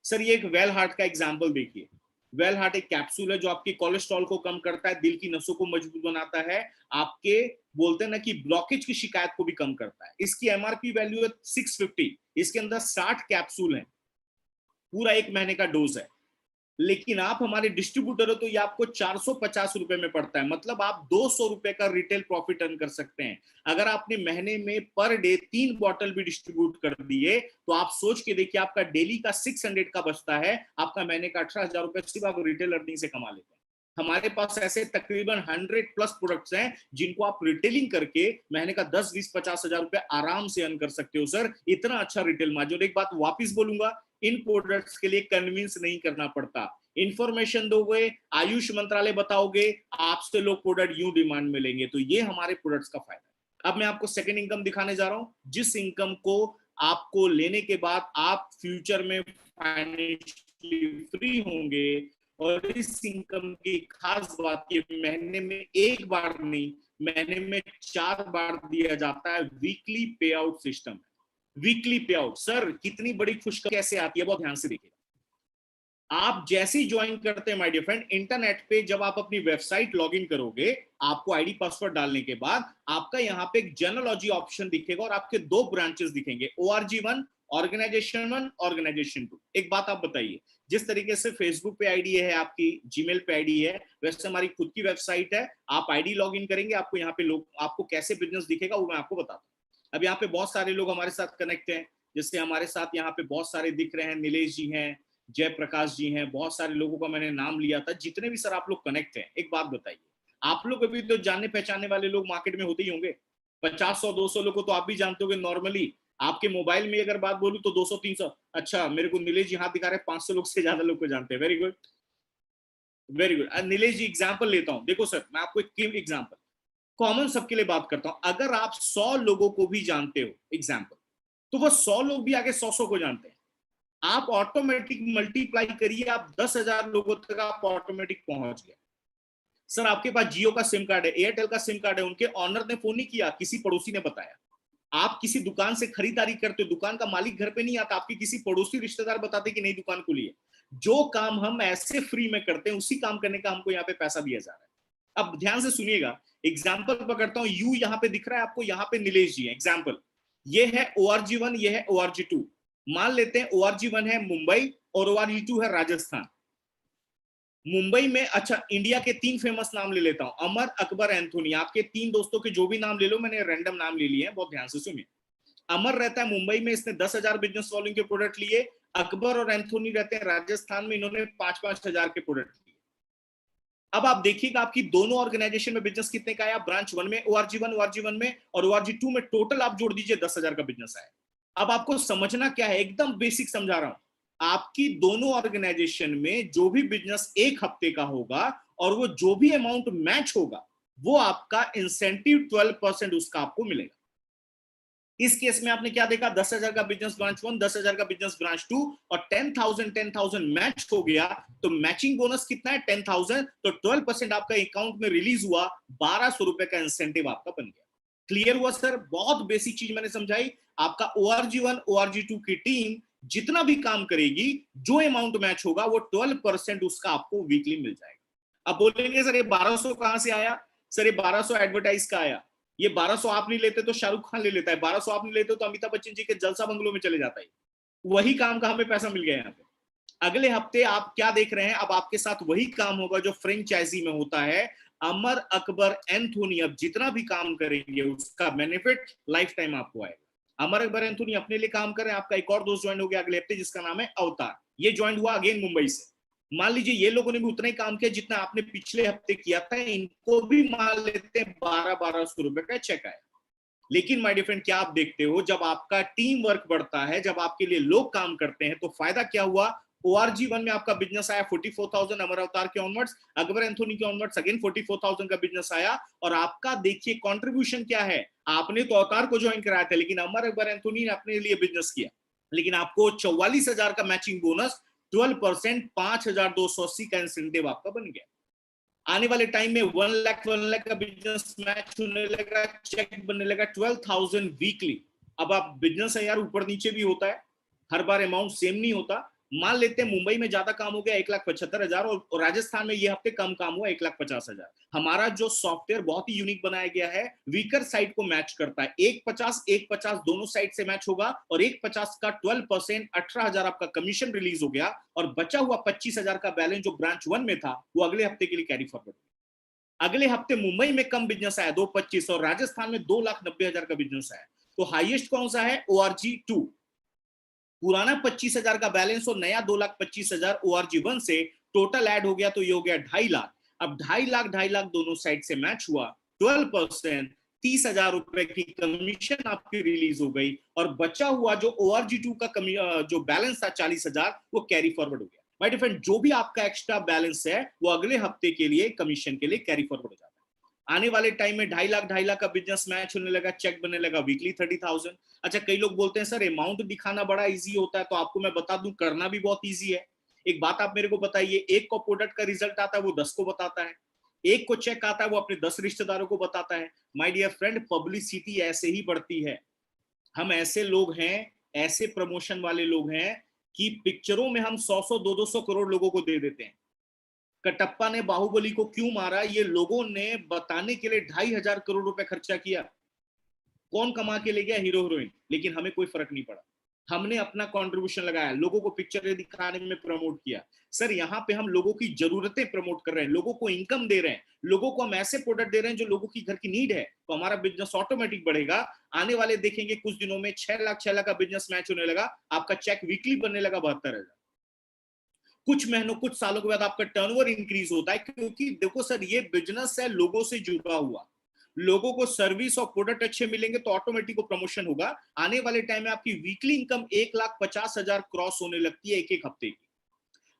सर ये एक वेल हार्ट का एग्जांपल देखिए। वेल हार्ट एक कैप्सूल है जो आपके कोलेस्ट्रॉल को कम करता है, दिल की नसों को मजबूत बनाता है, आपके बोलते हैं ना कि ब्लॉकेज की शिकायत को भी कम करता है। इसकी एमआरपी वैल्यू है 650, इसके अंदर 60 कैप्सूल हैं, पूरा 1 महीने का डोज है। लेकिन आप हमारे डिस्ट्रीब्यूटर हो तो ये आपको 450 रुपए में पड़ता है, मतलब आप 200 रुपए का रिटेल प्रॉफिट अर्न कर सकते हैं। अगर आपने महीने में पर डे 3 बॉटल भी डिस्ट्रीब्यूट कर दिए तो आप सोच के देखिए, आपका डेली का 600 का बचता है, आपका महीने का 18,000 रुपए सिर्फ आप रिटेल अर्निंग से कमा लेते हैं। हमारे पास ऐसे तकरीबन 100 प्लस प्रोडक्ट्स हैं जिनको आप रिटेलिंग करके महीने का 10, 20, 50,000 रुपए आराम से अर्न कर सकते हो। सर इतना अच्छा रिटेल मार्जिन। एक बात वापिस बोलूंगा, इन प्रोडक्ट्स के लिए कन्विंस नहीं करना पड़ता, इंफॉर्मेशन दोगे, आयुष मंत्रालय बताओगे, आपसे लोग प्रोडक्ट यूं डिमांड में लेंगे। तो ये हमारे प्रोडक्ट्स का फायदा है। अब मैं आपको सेकंड इनकम दिखाने जा रहा हूं, जिस इनकम को आपको लेने के बाद आप फ्यूचर में फाइनेंशियली फ्री होंगे। और इस इनकम की खास बात ये महीने में एक बार नहीं, महीने में 4 बार दिया जाता है। वीकली पे आउट सिस्टम है, वीकली पे आउट। सर कितनी बड़ी खुशखबरी कैसे आती है, बहुत ध्यान से देखिए। आप जैसे ही ज्वाइन करते हैं माय डियर फ्रेंड, इंटरनेट पे जब आप अपनी वेबसाइट लॉगिन करोगे, आपको आईडी पासवर्ड डालने के बाद आपका यहाँ पे एक जनरलॉजी ऑप्शन दिखेगा और आपके 2 ब्रांचेस दिखेंगे, ORG1, ऑर्गेनाइजेशन 1, ऑर्गेनाइजेशन 2। एक बात आप बताइए, जिस तरीके से फेसबुक पे आईडी है, आपकी जीमेल पे आईडी है, वैसे हमारी खुद की वेबसाइट है। आप आईडी लॉगिन करेंगे, आपको यहाँ पे लोग आपको कैसे बिजनेस दिखेगा वो मैं आपको बताता हूँ। अब यहाँ पे बहुत सारे लोग हमारे साथ कनेक्ट हैं, जिससे हमारे साथ यहाँ पे बहुत सारे दिख रहे हैं, नीलेश जी हैं, जयप्रकाश जी हैं, बहुत सारे लोगों का मैंने नाम लिया था। जितने भी सर आप लोग कनेक्ट हैं, एक बात बताइए, आप लोग अभी तो जानने पहचानने वाले लोग मार्केट में होते ही होंगे, 50, 100, 200 लोग को तो आप भी जानते होंगे। नॉर्मली आपके मोबाइल में अगर बात बोलूं तो 200, 300, अच्छा मेरे को नीलेश जी हाथ दिखा रहे हैं, 500 लोग से ज्यादा लोग को जानते हैं। Very good, very good. Nilesh ji example लेता हूं, देखो सर मैं आपको एक एग्जाम्पल कॉमन सबके लिए बात करता हूं। अगर आप 100 लोगों को भी जानते हो एग्जाम्पल, तो वो 100 लोग भी आगे 100 को जानते हैं। आप ऑटोमेटिक मल्टीप्लाई करिए, आप 10,000 लोगों तक आप ऑटोमेटिक पहुंच गए। सर आपके पास जियो का सिम कार्ड है, एयरटेल का सिम कार्ड है, उनके ऑनर ने फोन नहीं किया, किसी पड़ोसी ने बताया। आप किसी दुकान से खरीदारी करते हो, दुकान का मालिक घर पे नहीं आता, आपकी किसी पड़ोसी रिश्तेदार बताते कि नई दुकान खुली है। जो काम हम ऐसे फ्री में करते हैं, उसी काम करने का हमको यहाँ पे पैसा दिया जा रहा है। अब ध्यान से सुनिएगा, एग्जाम्पल पकड़ता हूं, यू यहाँ पे दिख रहा है आपको, यहाँ पे नीलेश जी है। एग्जाम्पल ये है ORG1, ये है ORG2। मान लेते हैं ORG1 है मुंबई और ORG2 है राजस्थान। मुंबई में, अच्छा इंडिया के 3 फेमस नाम ले लेता हूं, अमर, अकबर, एंथोनी। आपके 3 दोस्तों के जो भी नाम ले लो, मैंने रैंडम नाम ले लिए हैं, बहुत ध्यान से सुनिए। अमर रहता है मुंबई में, इसने 10,000 बिजनेस वॉल्यूम के प्रोडक्ट लिए। अकबर और एंथोनी रहते हैं राजस्थान में, इन्होंने 5-5 हजार के प्रोडक्ट लिए। अब आप देखिएगा आपकी दोनों ऑर्गेनाइजेशन में बिजनेस कितने का आया, ब्रांच 1 में ORG1 में और ORG2 में टोटल आप जोड़ दीजिए 10,000 का बिजनेस आया। अब आपको समझना क्या है, एकदम बेसिक समझा रहा हूं। आपकी दोनों ऑर्गेनाइजेशन में जो भी बिजनेस 1 हफ्ते का होगा और वो जो भी अमाउंट मैच होगा, वो आपका इंसेंटिव 12% उसका आपको मिलेगा। इस केस में आपने क्या देखा, 10,000 का बिजनेस ब्रांच 1, 10,000 का बिजनेस ब्रांच 2 और 10,000 मैच हो गया, तो मैचिंग बोनस कितना है 10,000, तो 12% आपका अकाउंट में रिलीज हुआ, 1,200 रुपए का इंसेंटिव आपका बन गया। क्लियर हुआ सर? बहुत बेसिक चीज मैंने समझाई। आपका ORG1 ORG2 की टीम जितना भी काम करेगी, जो अमाउंट मैच होगा वो 12% उसका आपको वीकली मिल जाएगा। अब बोलेंगे सर ये 1,200 कहां से आया? सर ये 1,200 एडवर्टाइज का आया। ये 1,200 आप नहीं लेते तो शाहरुख खान ले लेता है, 1,200 आप नहीं लेते तो अमिताभ बच्चन जी के जलसा बंगलों में चले जाता है। वही काम का हमें पैसा मिल गया यहाँ पे। अगले हफ्ते आप क्या देख रहे हैं, अब आपके साथ वही काम होगा जो फ्रेंचाइजी में होता है। अमर अकबर एंथोनी अब जितना भी काम करेंगे उसका बेनिफिट लाइफ टाइम आपको आएगा। अमर अकबर एंथोनी अपने लिए काम कर रहे हैं, आपका एक और दोस्त ज्वाइन हो गया अगले हफ्ते जिसका नाम है अवतार। ये ज्वाइन हुआ अगेन मुंबई से। मान लीजिए ये लोगों ने भी उतना ही काम किया जितना आपने पिछले हफ्ते किया था, इनको भी मान लेते हैं 1200 रुपए का चेक आया। लेकिन माय डियर फ्रेंड, क्या आप देखते हो, जब आपका टीम वर्क बढ़ता है, जब आपके लिए लोग काम करते हैं, तो फायदा क्या हुआ? ORG1 में आपका बिजनेस आया 44,000 अमर अवतार के ऑनवर्ड्स, अकबर एंथोनी के ऑनवर्ड्स अगेन 44,000 का बिजनेस आया। और आपका देखिए कंट्रीब्यूशन क्या है, आपने तो अवतार को ज्वाइन कराया था, लेकिन अमर अकबर एंथोनी ने अपने लिए बिजनेस किया, लेकिन आपको 44,000 का मैचिंग बोनस, 12%, 5,280 का इंसेंटिव आपका बन गया। आने वाले टाइम में 1 लाख का बिजनेस मैच होने लगा, चेक बनने लगा 12,000 वीकली। अब आप बिजनेस है यार, ऊपर नीचे भी होता है, हर बार अमाउंट सेम नहीं होता। मान लेते हैं मुंबई में ज्यादा काम हो गया 1,75,000 और राजस्थान में ये हफ्ते कम काम हुआ 1,50,000। हमारा जो सॉफ्टवेयर बहुत ही यूनिक बनाया गया है, वीकर साइड को मैच करता है। 1,50 दोनों साइड से मैच होगा और 1,50 का 12%, 18,000 आपका कमीशन रिलीज हो गया और बचा हुआ 25,000 का बैलेंस जो ब्रांच 1 में था वो अगले हफ्ते के लिए कैरी फॉरवर्ड। अगले हफ्ते मुंबई में कम बिजनेस आया 2,25 और राजस्थान में 2,90,000 का बिजनेस आया। तो हाईएस्ट कौन सा है? ORG2। पुराना 25,000 का बैलेंस और नया 2,25,000 ORG1 से टोटल ऐड हो गया, तो ये हो गया 2.5 लाख। अब 2.5 लाख दोनों साइड से मैच हुआ, 12%, 30,000 रुपए की कमीशन आपकी रिलीज हो गई और बचा हुआ जो ORG2 का जो बैलेंस था 40,000 वो कैरी फॉरवर्ड हो गया। माय डियर फ्रेंड, जो भी आपका एक्स्ट्रा बैलेंस है वो अगले हफ्ते के लिए कमीशन के लिए कैरी फॉरवर्ड हो जाता है। आने वाले टाइम में 2.5 लाख का बिजनेस मैच होने लगा, चेक बनने लगा वीकली 30,000। अच्छा, कई लोग बोलते हैं सर अमाउंट दिखाना बड़ा इजी होता है, तो आपको मैं बता दूं करना भी बहुत इजी है। एक बात आप मेरे को बताइए, एक को प्रोडक्ट का रिजल्ट आता है वो 10 को बताता है, एक को चेक आता है वो अपने 10 रिश्तेदारों को बताता है। माय डियर फ्रेंड, पब्लिसिटी ऐसे ही बढ़ती है। हम ऐसे लोग हैं, ऐसे प्रमोशन वाले लोग हैं कि पिक्चरों में हम 100 200 करोड़ लोगों को दे देते हैं। कटप्पा ने बाहुबली को क्यों मारा, ये लोगों ने बताने के लिए 2,500 करोड़ रुपए खर्चा किया। कौन कमा के ले गया? Hero heroine. लेकिन हमें कोई फर्क नहीं पड़ा, हमने अपना कंट्रीब्यूशन लगाया, लोगों को पिक्चर दिखाने में प्रमोट किया। सर यहाँ पे हम लोगों की जरूरतें प्रमोट कर रहे हैं, लोगों को इनकम दे रहे हैं, लोगों को हम ऐसे प्रोडक्ट दे रहे हैं जो लोगों की घर की नीड है, तो हमारा बिजनेस ऑटोमेटिक बढ़ेगा। आने वाले देखेंगे कुछ दिनों में 6 लाख का बिजनेस मैच होने लगा, आपका चेक वीकली बनने लगा 72,000। कुछ महीनों कुछ सालों के बाद आपका टर्नओवर इंक्रीज होता है, क्योंकि देखो सर ये बिजनेस है लोगों से जुड़ा हुआ, लोगों को सर्विस और प्रोडक्ट अच्छे मिलेंगे तो ऑटोमेटिक प्रमोशन होगा। आने वाले टाइम में आपकी वीकली इनकम 1,50,000 क्रॉस होने लगती है एक एक हफ्ते की।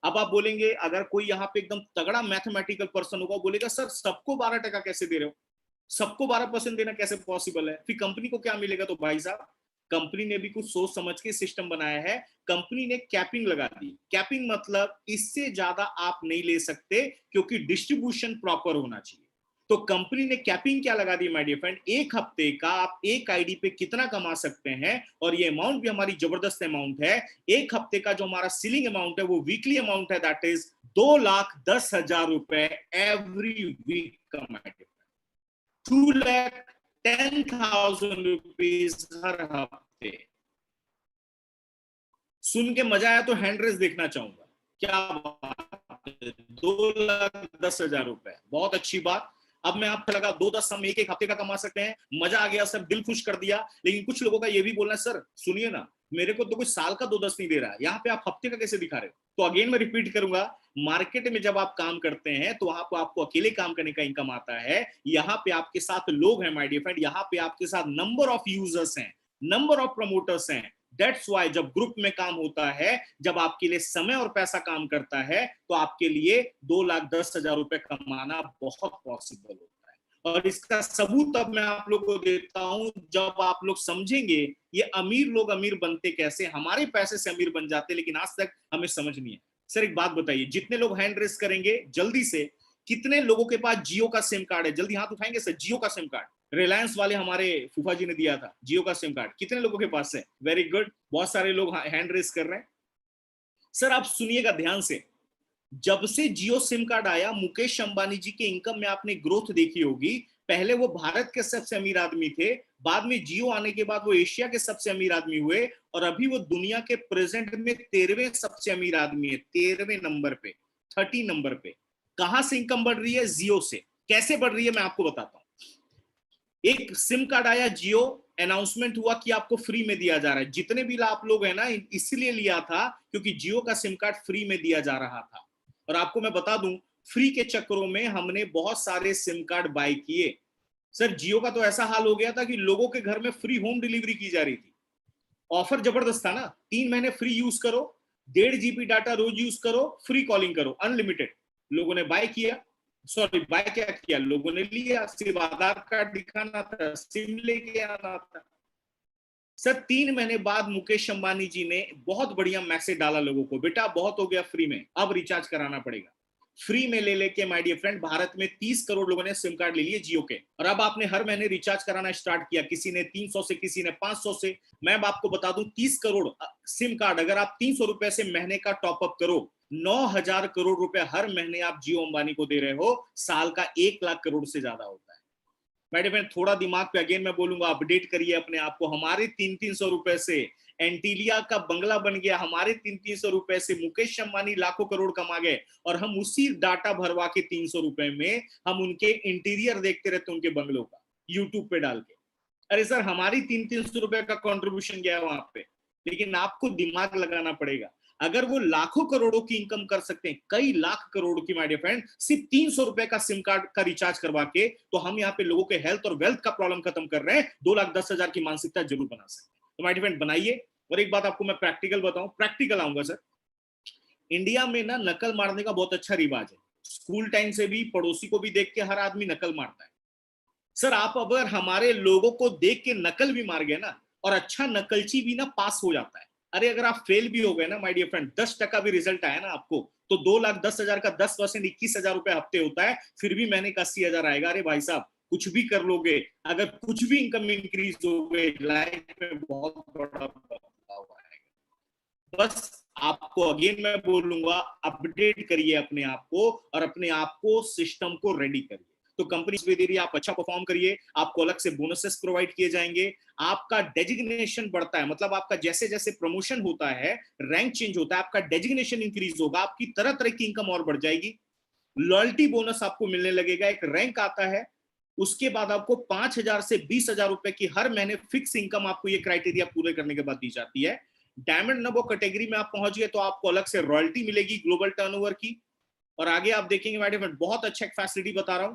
अब आप बोलेंगे, अगर कोई यहाँ पे एकदम तगड़ा मैथमेटिकल पर्सन होगा, बोलेगा सर सबको 12% कैसे दे रहे हो, सबको 12% देना कैसे पॉसिबल है, फिर कंपनी को क्या मिलेगा? तो भाई साहब, कंपनी ने भी कुछ सोच समझ के सिस्टम बनाया है। कंपनी ने कैपिंग लगा दी। कैपिंग मतलब इससे ज्यादा आप नहीं ले सकते, क्योंकि डिस्ट्रीब्यूशन प्रॉपर होना चाहिए। तो कंपनी ने कैपिंग क्या लगा दी माय डियर फ्रेंड, एक हफ्ते का आप एक आईडी पे कितना कमा सकते हैं, और ये अमाउंट भी हमारी जबरदस्त अमाउंट है। एक हफ्ते का जो हमारा सीलिंग अमाउंट है वो वीकली अमाउंट है, दैट इज 2,10,000 रुपए एवरी वीक का। माय डियर 2,10,000 रुपीज हर हफ्ते। सुन के मजा आया तो हैंड रेस देखना चाहूंगा। क्या बात है, 2,10,000 रुपए, बहुत अच्छी बात। अब मैं आपको लगा 2-10 हम एक हफ्ते का कमा सकते हैं, मजा आ गया सर, दिल खुश कर दिया। लेकिन कुछ लोगों का ये भी बोलना है, सर सुनिए ना, मेरे को तो कोई साल का 2-10 नहीं दे रहा है, यहाँ पे आप हफ्ते का कैसे दिखा रहे हो? तो अगेन मैं रिपीट करूंगा, मार्केट में जब आप काम करते हैं तो वहां पर आपको अकेले काम करने का इनकम आता है। यहाँ पे आपके साथ लोग हैं माय डियर फ्रेंड, यहाँ पे आपके साथ नंबर ऑफ यूजर्स हैं, नंबर ऑफ प्रमोटर्स हैं। दैट्स वाई जब ग्रुप में काम होता है, जब आपके लिए समय और पैसा काम करता है, तो आपके लिए 2,10,000 रुपए कमाना बहुत पॉसिबल होता है। और इसका सबूत अब मैं आप लोग को देता हूं, जब आप लोग समझेंगे ये अमीर लोग अमीर बनते कैसे, हमारे पैसे से अमीर बन जाते, लेकिन आज तक हमें समझ नहीं है। सर एक बात बताइए, जितने लोग हैंड रेस करेंगे जल्दी से, कितने लोगों के पास जियो का सिम कार्ड है? जल्दी हाथ उठाएंगे सर। जियो का सिम कार्ड, रिलायंस वाले हमारे फूफा जी ने दिया था, जियो का सिम कार्ड कितने लोगों के पास है? वेरी गुड, बहुत सारे लोग हैंड रेस कर रहे हैं। सर आप सुनिएगा ध्यान से, जब से जियो सिम कार्ड आया, मुकेश अंबानी जी के इनकम में आपने ग्रोथ देखी होगी। पहले वो भारत के सबसे अमीर आदमी थे, बाद में जियो आने के बाद वो एशिया के सबसे अमीर आदमी हुए, और अभी वो दुनिया के प्रेजेंट में 13वें सबसे अमीर आदमी है, 13वें नंबर पे, 30 नंबर पे। कहां से इनकम बढ़ रही है? जियो से। कैसे बढ़ रही है मैं आपको बताता हूं। एक सिम कार्ड आया जियो, अनाउंसमेंट हुआ कि आपको फ्री में दिया जा रहा है। जितने भी आप लोग हैं ना, इसलिए लिया था क्योंकि जियो का सिम कार्ड फ्री में दिया जा रहा था। और आपको मैं बता दूं, फ्री के चक्करों में हमने बहुत सारे सिम कार्ड बाय किए। सर जियो का तो ऐसा हाल हो गया था कि लोगों के घर में फ्री होम डिलीवरी की जा रही थी। ऑफर जबरदस्त था ना, 3 महीने फ्री यूज करो, 1.5 GB डाटा रोज यूज करो, फ्री कॉलिंग करो, अनलिमिटेड। लोगों ने बाय किया, सॉरी बाय क्या किया, लोगों ने लिया। सिर्फ आधार कार्ड दिखाना था, सिम लेके आना था। सर 3 महीने बाद मुकेश अंबानी जी ने बहुत बढ़िया मैसेज डाला लोगों को, बेटा बहुत हो गया फ्री में, अब रिचार्ज कराना पड़ेगा। फ्री में ले लेके माय डियर फ्रेंड, भारत में 30 करोड़ लोगों ने सिम कार्ड ले लिए जियो के, और अब आपने हर महीने रिचार्ज कराना स्टार्ट किया। किसी ने 300 से, किसी ने 500 से। मैं अब आपको बता दूं, 30 करोड़ सिम कार्ड, अगर आप 300 रुपए से महीने का टॉपअप करो, 9,000 करोड़ रुपए हर महीने आप जियो अंबानी को दे रहे हो। साल का 1 लाख करोड़ से ज्यादा होता है। मैडम थोड़ा दिमाग पे अगेन मैं बोलूंगा, अपडेट करिए अपने आप को। हमारे 300-300 रुपए से एंटीलिया का बंगला बन गया, हमारे 300-300 रुपए से मुकेश अंबानी लाखों करोड़ कमा गए, और हम उसी डाटा भरवा के 300 रुपए में हम उनके इंटीरियर देखते रहते उनके बंगलों का, यूट्यूब पे डाल के। अरे सर हमारी 300-300 रुपए का कॉन्ट्रीब्यूशन गया वहां पे, लेकिन आपको दिमाग लगाना पड़ेगा। अगर वो लाखों करोड़ों की इनकम कर सकते हैं, कई लाख करोड़ की माय डियर फ्रेंड, सिर्फ 300 रुपए का सिम कार्ड का रिचार्ज करवा के, तो हम यहाँ पे लोगों के हेल्थ और वेल्थ का प्रॉब्लम खत्म कर रहे हैं। 2,10,000 की मानसिकता जरूर बना सकते हैं। तो माय डियर फ्रेंड बनाइए। और एक बात आपको मैं प्रैक्टिकल बताऊं, प्रैक्टिकल आऊंगा सर। इंडिया में ना नकल मारने का बहुत अच्छा रिवाज है। स्कूल टाइम से भी पड़ोसी को भी देख के हर आदमी नकल मारता है। सर आप अगर हमारे लोगों को देख के नकल भी मार गए ना, और अच्छा नकलची भी ना पास हो जाता है। अरे अगर आप फेल भी हो गए ना माय डियर फ्रेंड, 10% भी रिजल्ट आया ना आपको, तो 2,10,000 का 10% 21,000 रुपए हफ्ते होता है, फिर भी महीने का 80,000 आएगा। अरे भाई साहब कुछ भी कर लोगे, अगर कुछ भी इनकम इंक्रीज हो गए, लाइफ में बहुत बड़ा बदलाव आएगा। बस आपको अगेन मैं बोलूंगा, अपडेट करिए अपने आप को, और अपने आप को सिस्टम को रेडी करिए। तो कंपनी भी दे रही है, आप अच्छा परफॉर्म करिए, आपको अलग से बोनसेस प्रोवाइड किए जाएंगे, आपका डेजिग्नेशन बढ़ता है, मतलब आपका जैसे जैसे प्रमोशन होता है, रैंक चेंज होता है, आपका डेजिग्नेशन इंक्रीज होगा, आपकी तरह तरह की इनकम और बढ़ जाएगी। लॉयल्टी बोनस आपको मिलने लगेगा, एक रैंक आता है, उसके बाद आपको 5,000 से 20,000 रुपए की हर महीने फिक्स इनकम आपको ये क्राइटेरिया पूरे करने के बाद दी जाती है। डायमंड नंबर कैटेगरी में आप पहुंच गए तो आपको अलग से रॉयल्टी मिलेगी ग्लोबल टर्नओवर की। और आगे आप देखेंगे मैडम, बहुत अच्छा एक फैसिलिटी बता रहा हूं,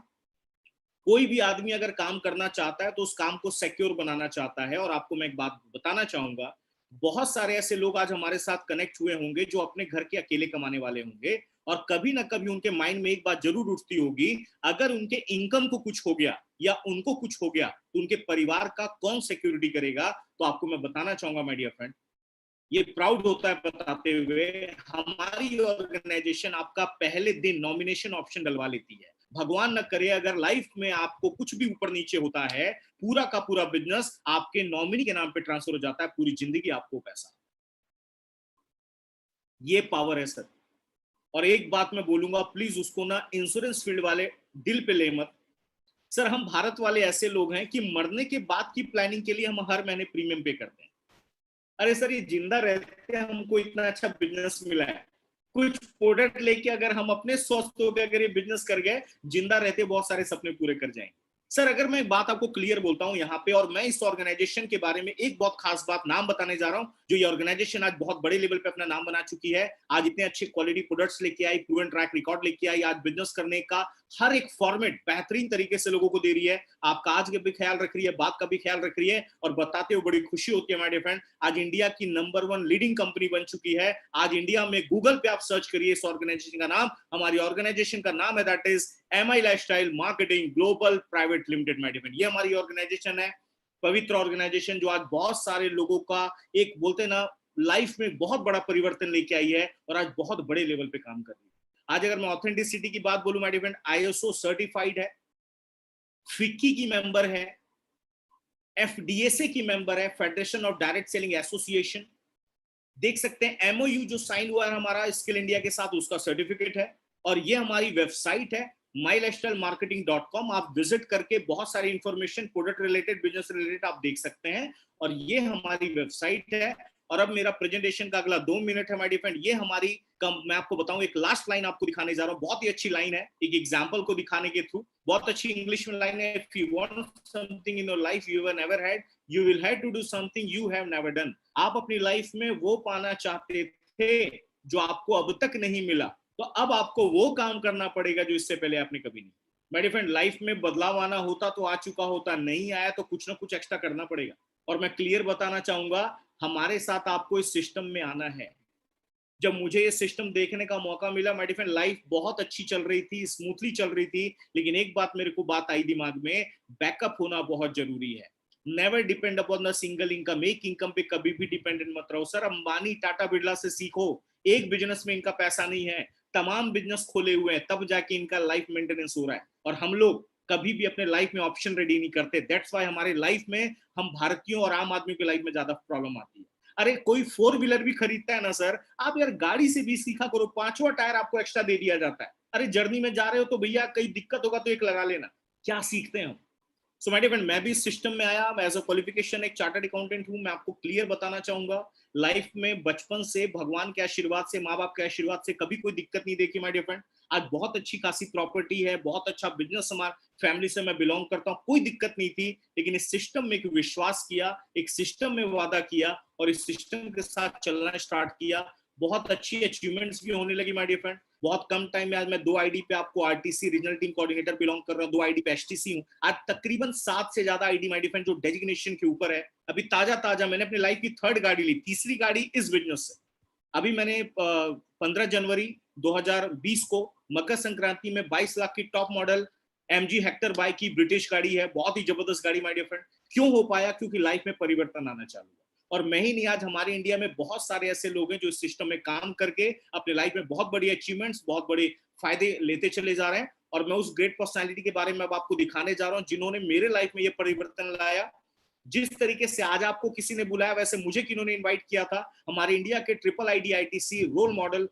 कोई भी आदमी अगर काम करना चाहता है तो उस काम को सिक्योर बनाना चाहता है। और आपको मैं एक बात बताना चाहूंगा, बहुत सारे ऐसे लोग आज हमारे साथ कनेक्ट हुए होंगे जो अपने घर के अकेले कमाने वाले होंगे, और कभी ना कभी उनके माइंड में एक बात जरूर उठती होगी, अगर उनके इनकम को कुछ हो गया या उनको कुछ हो गया तो उनके परिवार का कौन सिक्योरिटी करेगा। तो आपको मैं बताना चाहूंगा माय डियर फ्रेंड, ये प्राउड होता है बताते हुए, हमारी ऑर्गेनाइजेशन आपका पहले दिन नॉमिनेशन ऑप्शन डलवा लेती है। भगवान न करे अगर लाइफ में आपको कुछ भी ऊपर नीचे होता है, पूरा का पूरा बिजनेस आपके नॉमिनी के नाम पे ट्रांसफर हो जाता है, पूरी जिंदगी आपको पैसा। ये पावर है सर। और एक बात मैं बोलूंगा, प्लीज उसको ना इंश्योरेंस फील्ड वाले दिल पे ले मत। सर हम भारत वाले ऐसे लोग हैं कि मरने के बाद की प्लानिंग के लिए हम हर महीने प्रीमियम पे करते हैं। अरे सर ये जिंदा रहते हमको इतना अच्छा बिजनेस मिला है, कुछ प्रोडक्ट लेके अगर हम अपने स्वस्थ होकर अगर ये बिजनेस कर गए, जिंदा रहते बहुत सारे सपने पूरे कर जाएंगे। सर अगर मैं एक बात आपको क्लियर बोलता हूं यहाँ पे, और मैं इस ऑर्गेनाइजेशन के बारे में एक बहुत खास बात नाम बताने जा रहा हूं, जो ये ऑर्गेनाइजेशन आज बहुत बड़े लेवल पे अपना नाम बना चुकी है, आज इतने अच्छे क्वालिटी प्रोडक्ट्स लेके आई, प्रूवन ट्रैक रिकॉर्ड लेके आई, आज बिजनेस करने का हर एक फॉर्मेट बेहतरीन तरीके से लोगों को दे रही है, आपका आज का भी ख्याल रख रही है, बात का भी ख्याल रख रही है, और बताते हुए बड़ी खुशी होती है माय डियर फ्रेंड, आज इंडिया की नंबर 1 लीडिंग कंपनी बन चुकी है। आज इंडिया में गूगल पे आप सर्च करिए इस ऑर्गेनाइजेशन का नाम, हमारी ऑर्गेनाइजेशन का नाम है that is MI lifestyle marketing global private limited my dear friend. ये हमारी ऑर्गेनाइजेशन है, पवित्र ऑर्गेनाइजेशन, जो आज बहुत सारे लोगों का एक बोलते ना लाइफ में बहुत बड़ा परिवर्तन लेके आई है और आज बहुत बड़े लेवल पे काम कर रही है। आज अगर मैं ऑथेंटिसिटी की बात बोलूं my dear friend, ISO certified है, फिक्की की मेंबर है, FDSA की मेंबर है, federation of direct selling association. देख सकते हैं MOU जो साइन हुआ है हमारा स्किल इंडिया के साथ, उसका सर्टिफिकेट है। और ये हमारी वेबसाइट है mylifestylemarketing.com, आप विजिट करके बहुत सारी information product related, business related आप देख सकते हैं। और ये हमारी वेबसाइट है। और अब मेरा प्रेजेंटेशन का अगला 2 मिनट है माय डियर फ्रेंड, ये हमारी मैं आपको बताऊं, एक लास्ट लाइन आपको दिखाने जा रहा हूं, बहुत ही अच्छी लाइन है, एक एग्जांपल को दिखाने के थ्रू, बहुत अच्छी इंग्लिश में लाइन है। If you want something in your life you have never had, you will have to do something you have never done. आप अपनी लाइफ में वो पाना चाहते थे जो आपको अब तक नहीं मिला, तो अब आपको वो काम करना पड़ेगा जो इससे पहले आपने कभी नहीं। माय डियर फ्रेंड, लाइफ में बदलाव आना होता तो आ चुका होता, नहीं आया तो कुछ ना कुछ एक्स्ट्रा करना पड़ेगा। और मैं क्लियर बताना चाहूंगा, हमारे साथ आपको इस सिस्टम में आना है। जब मुझे ये सिस्टम देखने का मौका मिला माय डियर फ्रेंड, लाइफ बहुत अच्छी चल रही थी, स्मूथली चल रही थी, लेकिन एक बात मेरे को बात आई दिमाग में, बैकअप होना बहुत जरूरी है। Never depend upon the single income, एक इनकम पे कभी भी डिपेंडेंट मत रहो। सर अंबानी टाटा बिरला से सीखो, एक बिजनेस में इनका पैसा नहीं है, तमाम बिजनेस खोले हुए हैं, तब जाके इनका लाइफ मेंटेनेंस हो रहा है। और हम लोग कभी भी अपने लाइफ में ऑप्शन रेडी नहीं करते, दैट्स वाई हमारे लाइफ में, हम भारतीयों और आम आदमी की लाइफ में ज्यादा प्रॉब्लम आती है। अरे कोई 4 व्हीलर भी खरीदता है ना सर, आप यार गाड़ी से भी सीखा करो, 5वां टायर आपको एक्स्ट्रा दे दिया जाता है। अरे जर्नी में जा रहे हो तो भैया कहीं दिक्कत होगा तो एक लगा लेना, क्या सीखते हैं हम। सो माय डियर फ्रेंड, मैं भी इस सिस्टम में आया, मैं एज अ क्वालिफिकेशन एक चार्टर्ड अकाउंटेंट हूं। मैं आपको क्लियर बताना चाहूंगा, लाइफ में बचपन से भगवान के आशीर्वाद से, माँ बाप के आशीर्वाद से कभी कोई दिक्कत नहीं देखी माय डियर फ्रेंड। आज बहुत अच्छी खासी प्रॉपर्टी है, बहुत अच्छा बिजनेस, हमारा फैमिली से मैं बिलोंग करता हूँ, कोई दिक्कत नहीं थी। लेकिन इस सिस्टम में एक विश्वास किया, एक सिस्टम में वादा किया और इस सिस्टम के साथ चलना स्टार्ट किया, बहुत अच्छी अचीवमेंट्स भी होने लगी माय डियर फ्रेंड। बहुत कम टाइम में आज मैं 2 आईडी पे आपको RTC regional team coordinator belong कर रहा हूँ, 2 आईडी पे HTC हूँ। आज तकरीबन 7 से ज्यादा आईडी माय डियर फ्रेंड जो डेजिग्नेशन के ऊपर है। अभी ताजा मैंने अपनी लाइफ की 3rd गाड़ी ली, तीसरी गाड़ी इस बिजनेस से। अभी मैंने 15 जनवरी 2020 को मकर संक्रांति में 22 लाख की top model MG Hector bike की, ब्रिटिश गाड़ी है, बहुत ही जबरदस्त गाड़ी माय डियर फ्रेंड। क्यों हो पाया? क्योंकि लाइफ में परिवर्तन आना चालू हुआ। और मैं ही नहीं, आज हमारे इंडिया में बहुत सारे ऐसे लोग हैं जो इस सिस्टम में काम करके अपने लाइफ में बहुत बड़ी अचीवमेंट्स, बहुत बड़े फायदे लेते चले जा रहे हैं। और मैं उस ग्रेट पर्सनालिटी के बारे में अब आपको दिखाने जा रहा हूं जिन्होंने मेरे लाइफ में ये परिवर्तन लाया। जिस तरीके से आज आपको किसी ने बुलाया, वैसे मुझे किन्होंने इन्वाइट किया था, हमारे इंडिया के triple IDITC role model,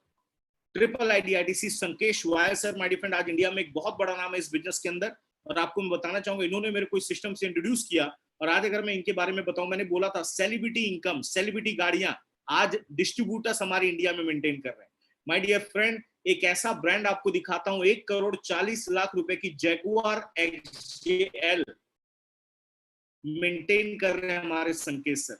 triple IDITC संकेश वायर सर माय डियर फ्रेंड, आज इंडिया में एक बहुत बड़ा नाम है इस बिजनेस के अंदर। और आपको मैं बताना चाहूंगा, इन्होंने मेरे को इस सिस्टम से इंट्रोड्यूस किया। और आज अगर मैं इनके बारे में बताऊं, मैंने बोला था सेलिब्रिटी इनकम, सेलिब्रिटी गाड़ियां आज डिस्ट्रीब्यूटर्स हमारे इंडिया में मेंटेन कर रहे हैं। माय डियर फ्रेंड, एक ऐसा ब्रांड आपको दिखाता हूं, 1,40,00,000 रुपए की जैगुआर XJL मेंटेन कर रहे हैं हमारे संकेत सर।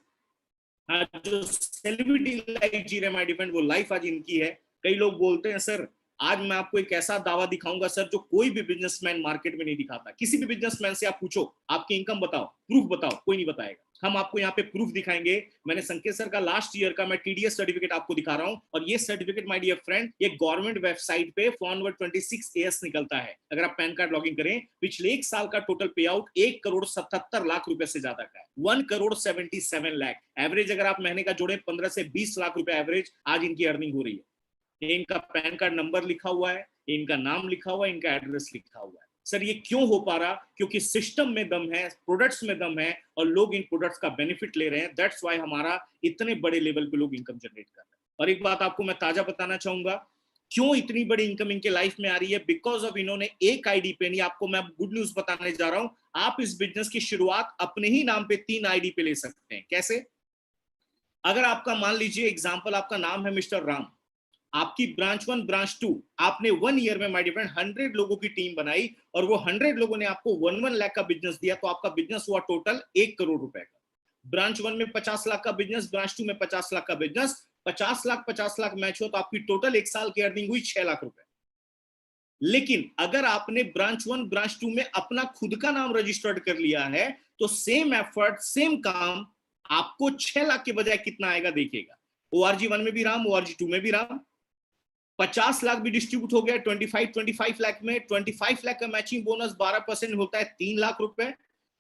आज जो सेलिब्रिटी लाइफ जी रहे माय डियर फ्रेंड, वो लाइफ आज इनकी है। कई लोग बोलते हैं सर, आज मैं आपको एक ऐसा दावा दिखाऊंगा सर जो कोई भी बिजनेसमैन मार्केट में नहीं दिखाता। किसी भी बिजनेसमैन से आप पूछो आपकी इनकम बताओ, प्रूफ बताओ, कोई नहीं बताएगा। हम आपको यहाँ पे प्रूफ दिखाएंगे। मैंने संकेत सर का लास्ट ईयर का मैं TDS सर्टिफिकेट आपको दिखा रहा हूँ। और ये सर्टिफिकेट माय डियर फ्रेंड, ये गवर्नमेंट वेबसाइट पे फॉर्मवर्ड 26AS निकलता है। अगर आप पैन कार्ड लॉगिन करें, पिछले 1 साल का टोटल पे आउट 1,77,00,000 रुपए से ज्यादा का है, 1,77,00,000 एवरेज। अगर आप महीने का जोड़े 15 से 20 लाख रुपए एवरेज आज इनकी अर्निंग हो रही है। इनका पैन कार्ड नंबर लिखा हुआ है, इनका नाम लिखा हुआ है, इनका एड्रेस लिखा हुआ है। सर ये क्यों हो पा रहा? क्योंकि सिस्टम में दम है, प्रोडक्ट्स में दम है और लोग इन प्रोडक्ट्स का बेनिफिट ले रहे हैं। दैट्स वाई हमारा इतने बड़े लेवल पे लोग इनकम जनरेट कर रहे हैं। और एक बात आपको मैं ताजा बताना चाहूंगा, क्यों इतनी बड़ी इनकम इनके लाइफ में आ रही है? बिकॉज ऑफ इन्होंने एक आईडी पे नहीं, आपको मैं गुड न्यूज बताने जा रहा हूं, आप इस बिजनेस की शुरुआत अपने ही नाम पे 3 आईडी पे ले सकते हैं। कैसे? अगर आपका मान लीजिए एग्जाम्पल, आपका नाम है मिस्टर राम, आपकी ब्रांच 1 ब्रांच 2, आपने 1 ईयर में माय डियर फ्रेंड 100 लोगों की टीम बनाई और वो 100 लोगों ने आपको 1 लाख का बिजनेस दिया, तो आपका बिजनेस हुआ टोटल 1 करोड़ रुपए का। ब्रांच 1 में 50 लाख का बिजनेस, ब्रांच 2 में 50 लाख का बिजनेस, 50 लाख मैच हो तो आपकी टोटल 1 साल की अर्निंग हुई 6 लाख रुपए। लेकिन अगर आपने ब्रांच 1 ब्रांच 2 में अपना खुद का नाम रजिस्टर्ड कर लिया है तो सेम एफर्ट सेम काम आपको 6 लाख के बजाय कितना आएगा देखिएगा। ORG 1 में भी राम, ORG 2 में भी राम, 50 लाख भी डिस्ट्रीब्यूट हो गया 25 लाख में। 25 लाख का मैचिंग बोनस 12% होता है 3 लाख रुपए।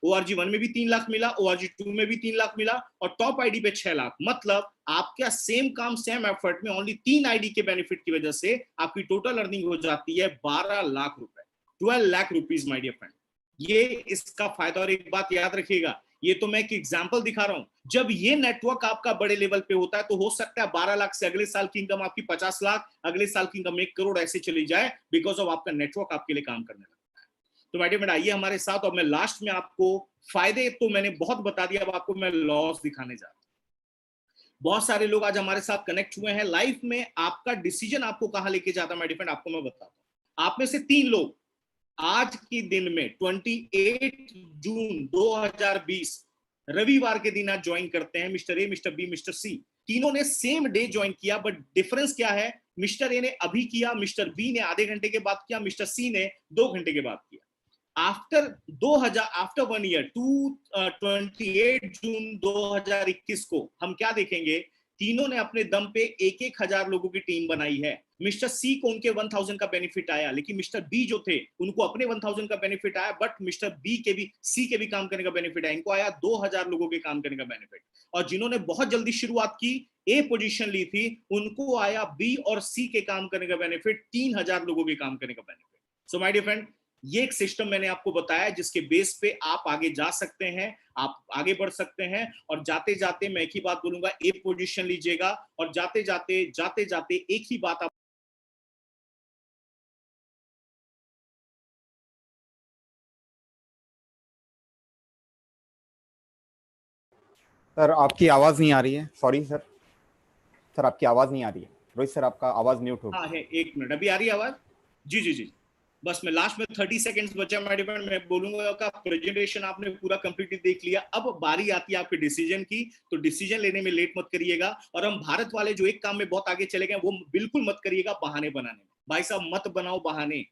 ORG 1 में भी 3 लाख मिला, ORG 2 में भी 3 लाख मिला और टॉप आईडी पे 6 लाख। मतलब आपका सेम काम सेम एफर्ट में ओनली 3 आईडी के बेनिफिट की वजह से आपकी टोटल अर्निंग हो जाती है 12 लाख रुपए, 12 lakh rupees my dear friend. ये इसका फायदा। और एक बात याद रखिएगा, ये तो मैं एक एग्जांपल दिखा रहा हूं। जब ये नेटवर्क आपका बड़े लेवल पे होता है तो हो सकता है 12 लाख से अगले साल की इनकम आपकी 50 लाख, अगले साल की इनकम 1 करोड़ ऐसे चली जाए, बिकॉज ऑफ आपका नेटवर्क आपके लिए काम करने लगता है। तो मैडम आइए हमारे साथ, और मैं लास्ट में आपको फायदे तो मैंने बहुत बता दिया, अब आपको मैं लॉस दिखाने जा रहा हूं। बहुत सारे लोग आज हमारे साथ कनेक्ट हुए हैं। लाइफ में आपका डिसीजन आपको कहां लेके जाता है माय डियर फ्रेंड, आपको मैं बताता हूं। आप में से 3 लोग आज के दिन में 28 जून 2020 रविवार के दिन आज ज्वाइन करते हैं। Mister A, mister B, mister C, तीनों ने सेम डे ज्वाइन किया, बट डिफरेंस क्या है? मिस्टर ए ने अभी किया, मिस्टर बी ने आधे घंटे के बाद किया, मिस्टर सी ने 2 घंटे के बाद किया। आफ्टर 1 ईयर 28 जून 2021 को हम क्या देखेंगे? तीनों ने अपने दम पे 1,000 लोगों की टीम बनाई है। मिस्टर सी को उनके 1000 का बेनिफिट आया, लेकिन मिस्टर बी जो थे उनको अपने 1000 का बेनिफिट आया, बट मिस्टर बी के भी, सी के भी काम करने का बेनिफिट आया। इनको आया 2000 लोगों के काम करने का बेनिफिट। और जिन्होंने बहुत जल्दी शुरुआत की, ए पोजीशन ली थी, उनको आया बी और सी के काम करने का बेनिफिट, 3000 लोगों के काम करने का benefit. So my dear friend, ये एक सिस्टम मैंने आपको बताया जिसके बेस पे आप आगे जा सकते हैं, आप आगे बढ़ सकते हैं। और जाते जाते मैं एक ही बात बोलूंगा, ए पोजीशन लीजिएगा और जाते जाते एक ही बात आप सर आपकी आवाज नहीं आ रही है, सॉरी सर। सर आपकी आवाज नहीं आ रही है, रोहित सर आपका आवाज म्यूट हो गया। हाँ है, 1 मिनट, अभी आ रही है आवाज? जी जी जी, बस मैं लास्ट में 30 सेकंड्स बचा मेरे डिपेंड, मैं बोलूंगा का प्रेजेंटेशन आपने पूरा कंप्लीटली देख लिया। अब बारी आती है आपके डिसीजन की, तो डिसीजन लेने में लेट मत करिएगा। और हम भारत वाले जो एक काम में बहुत आगे चले गए, वो बिल्कुल मत करिएगा बहाने बनाने में। भाई साहब मत बनाओ बहाने।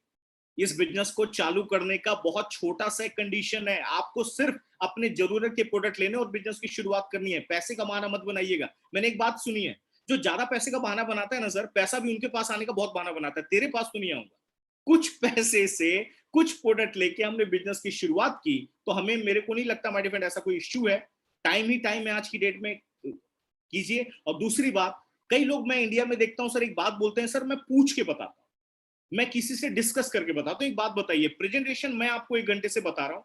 इस बिजनेस को चालू करने का बहुत छोटा सा कंडीशन है, आपको सिर्फ अपने जरूरत के प्रोडक्ट लेने और बिजनेस की शुरुआत करनी है। पैसे का बहाना मत बनाइएगा। मैंने एक बात सुनी है, जो ज्यादा पैसे का बहाना बनाता है ना सर, पैसा भी उनके पास आने का बहुत बहाना बनाता है। तेरे पास तो नहीं आऊंगा। कुछ पैसे से कुछ प्रोडक्ट लेके हमने बिजनेस की शुरुआत की, तो हमें, मेरे को नहीं लगता माय डियर फ्रेंड ऐसा कोई इश्यू है। टाइम ही टाइम है आज की डेट में, कीजिए। और दूसरी बात, कई लोग मैं इंडिया में देखता हूं सर, एक बात बोलते हैं, सर मैं पूछ के बताता हूं, मैं किसी से डिस्कस करके बताता हूं। एक बात बताइए, प्रेजेंटेशन मैं आपको 1 घंटे से बता रहा हूं,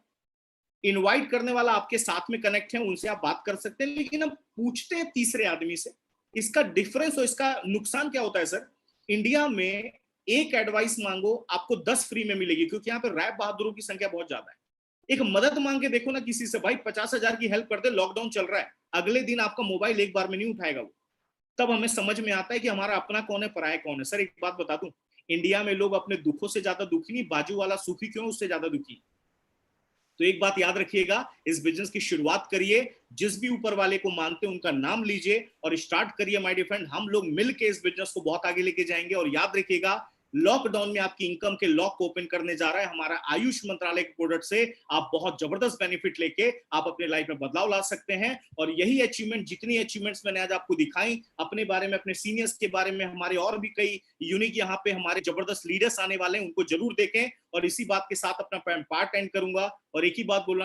इनवाइट करने वाला आपके साथ में कनेक्ट है, उनसे आप बात कर सकते हैं, लेकिन हम पूछते हैं तीसरे आदमी से। इसका डिफरेंस और इसका नुकसान क्या होता है सर? इंडिया में एक एडवाइस मांगो, आपको 10 फ्री में मिलेगी, क्योंकि यहाँ पे रैप बहादुरों की संख्या बहुत ज्यादा है। एक मदद मांग के देखो ना किसी से, भाई 50,000 की हेल्प कर दे, लॉकडाउन चल रहा है, अगले दिन आपका मोबाइल एक बार में नहीं उठाएगा वो। तब हमें समझ में आता है कि हमारा अपना कौन है, पराया कौन है। सर एक बात बता दूं, इंडिया में लोग अपने दुखों से ज्यादा दुखी नहीं, बाजू वाला सुखी क्यों उससे ज्यादा दुखी। तो एक बात याद रखिएगा, इस बिजनेस की शुरुआत करिए, जिस भी ऊपर वाले को मानते हैं उनका नाम लीजिए और स्टार्ट करिए माय डियर फ्रेंड। हम लोग मिलके इस बिजनेस को बहुत आगे लेके जाएंगे। और याद रखिएगा, लॉकडाउन में आपकी इनकम के लॉक को ओपन करने जा रहा है हमारा आयुष मंत्रालय के प्रोडक्ट से। आप बहुत जबरदस्त बेनिफिट लेके आप अपने लाइफ में बदलाव ला सकते हैं। और यही अचीवमेंट, जितनी अचीवमेंट्स मैंने आज आपको दिखाई अपने बारे में, अपने सीनियर्स के बारे में, हमारे और भी कई यूनिक यहाँ पे हमारे जबरदस्त लीडर्स आने वाले हैं, उनको जरूर देखें। और इसी बात के साथ अपना पार्ट एंड करूंगा और एक ही बात बोलना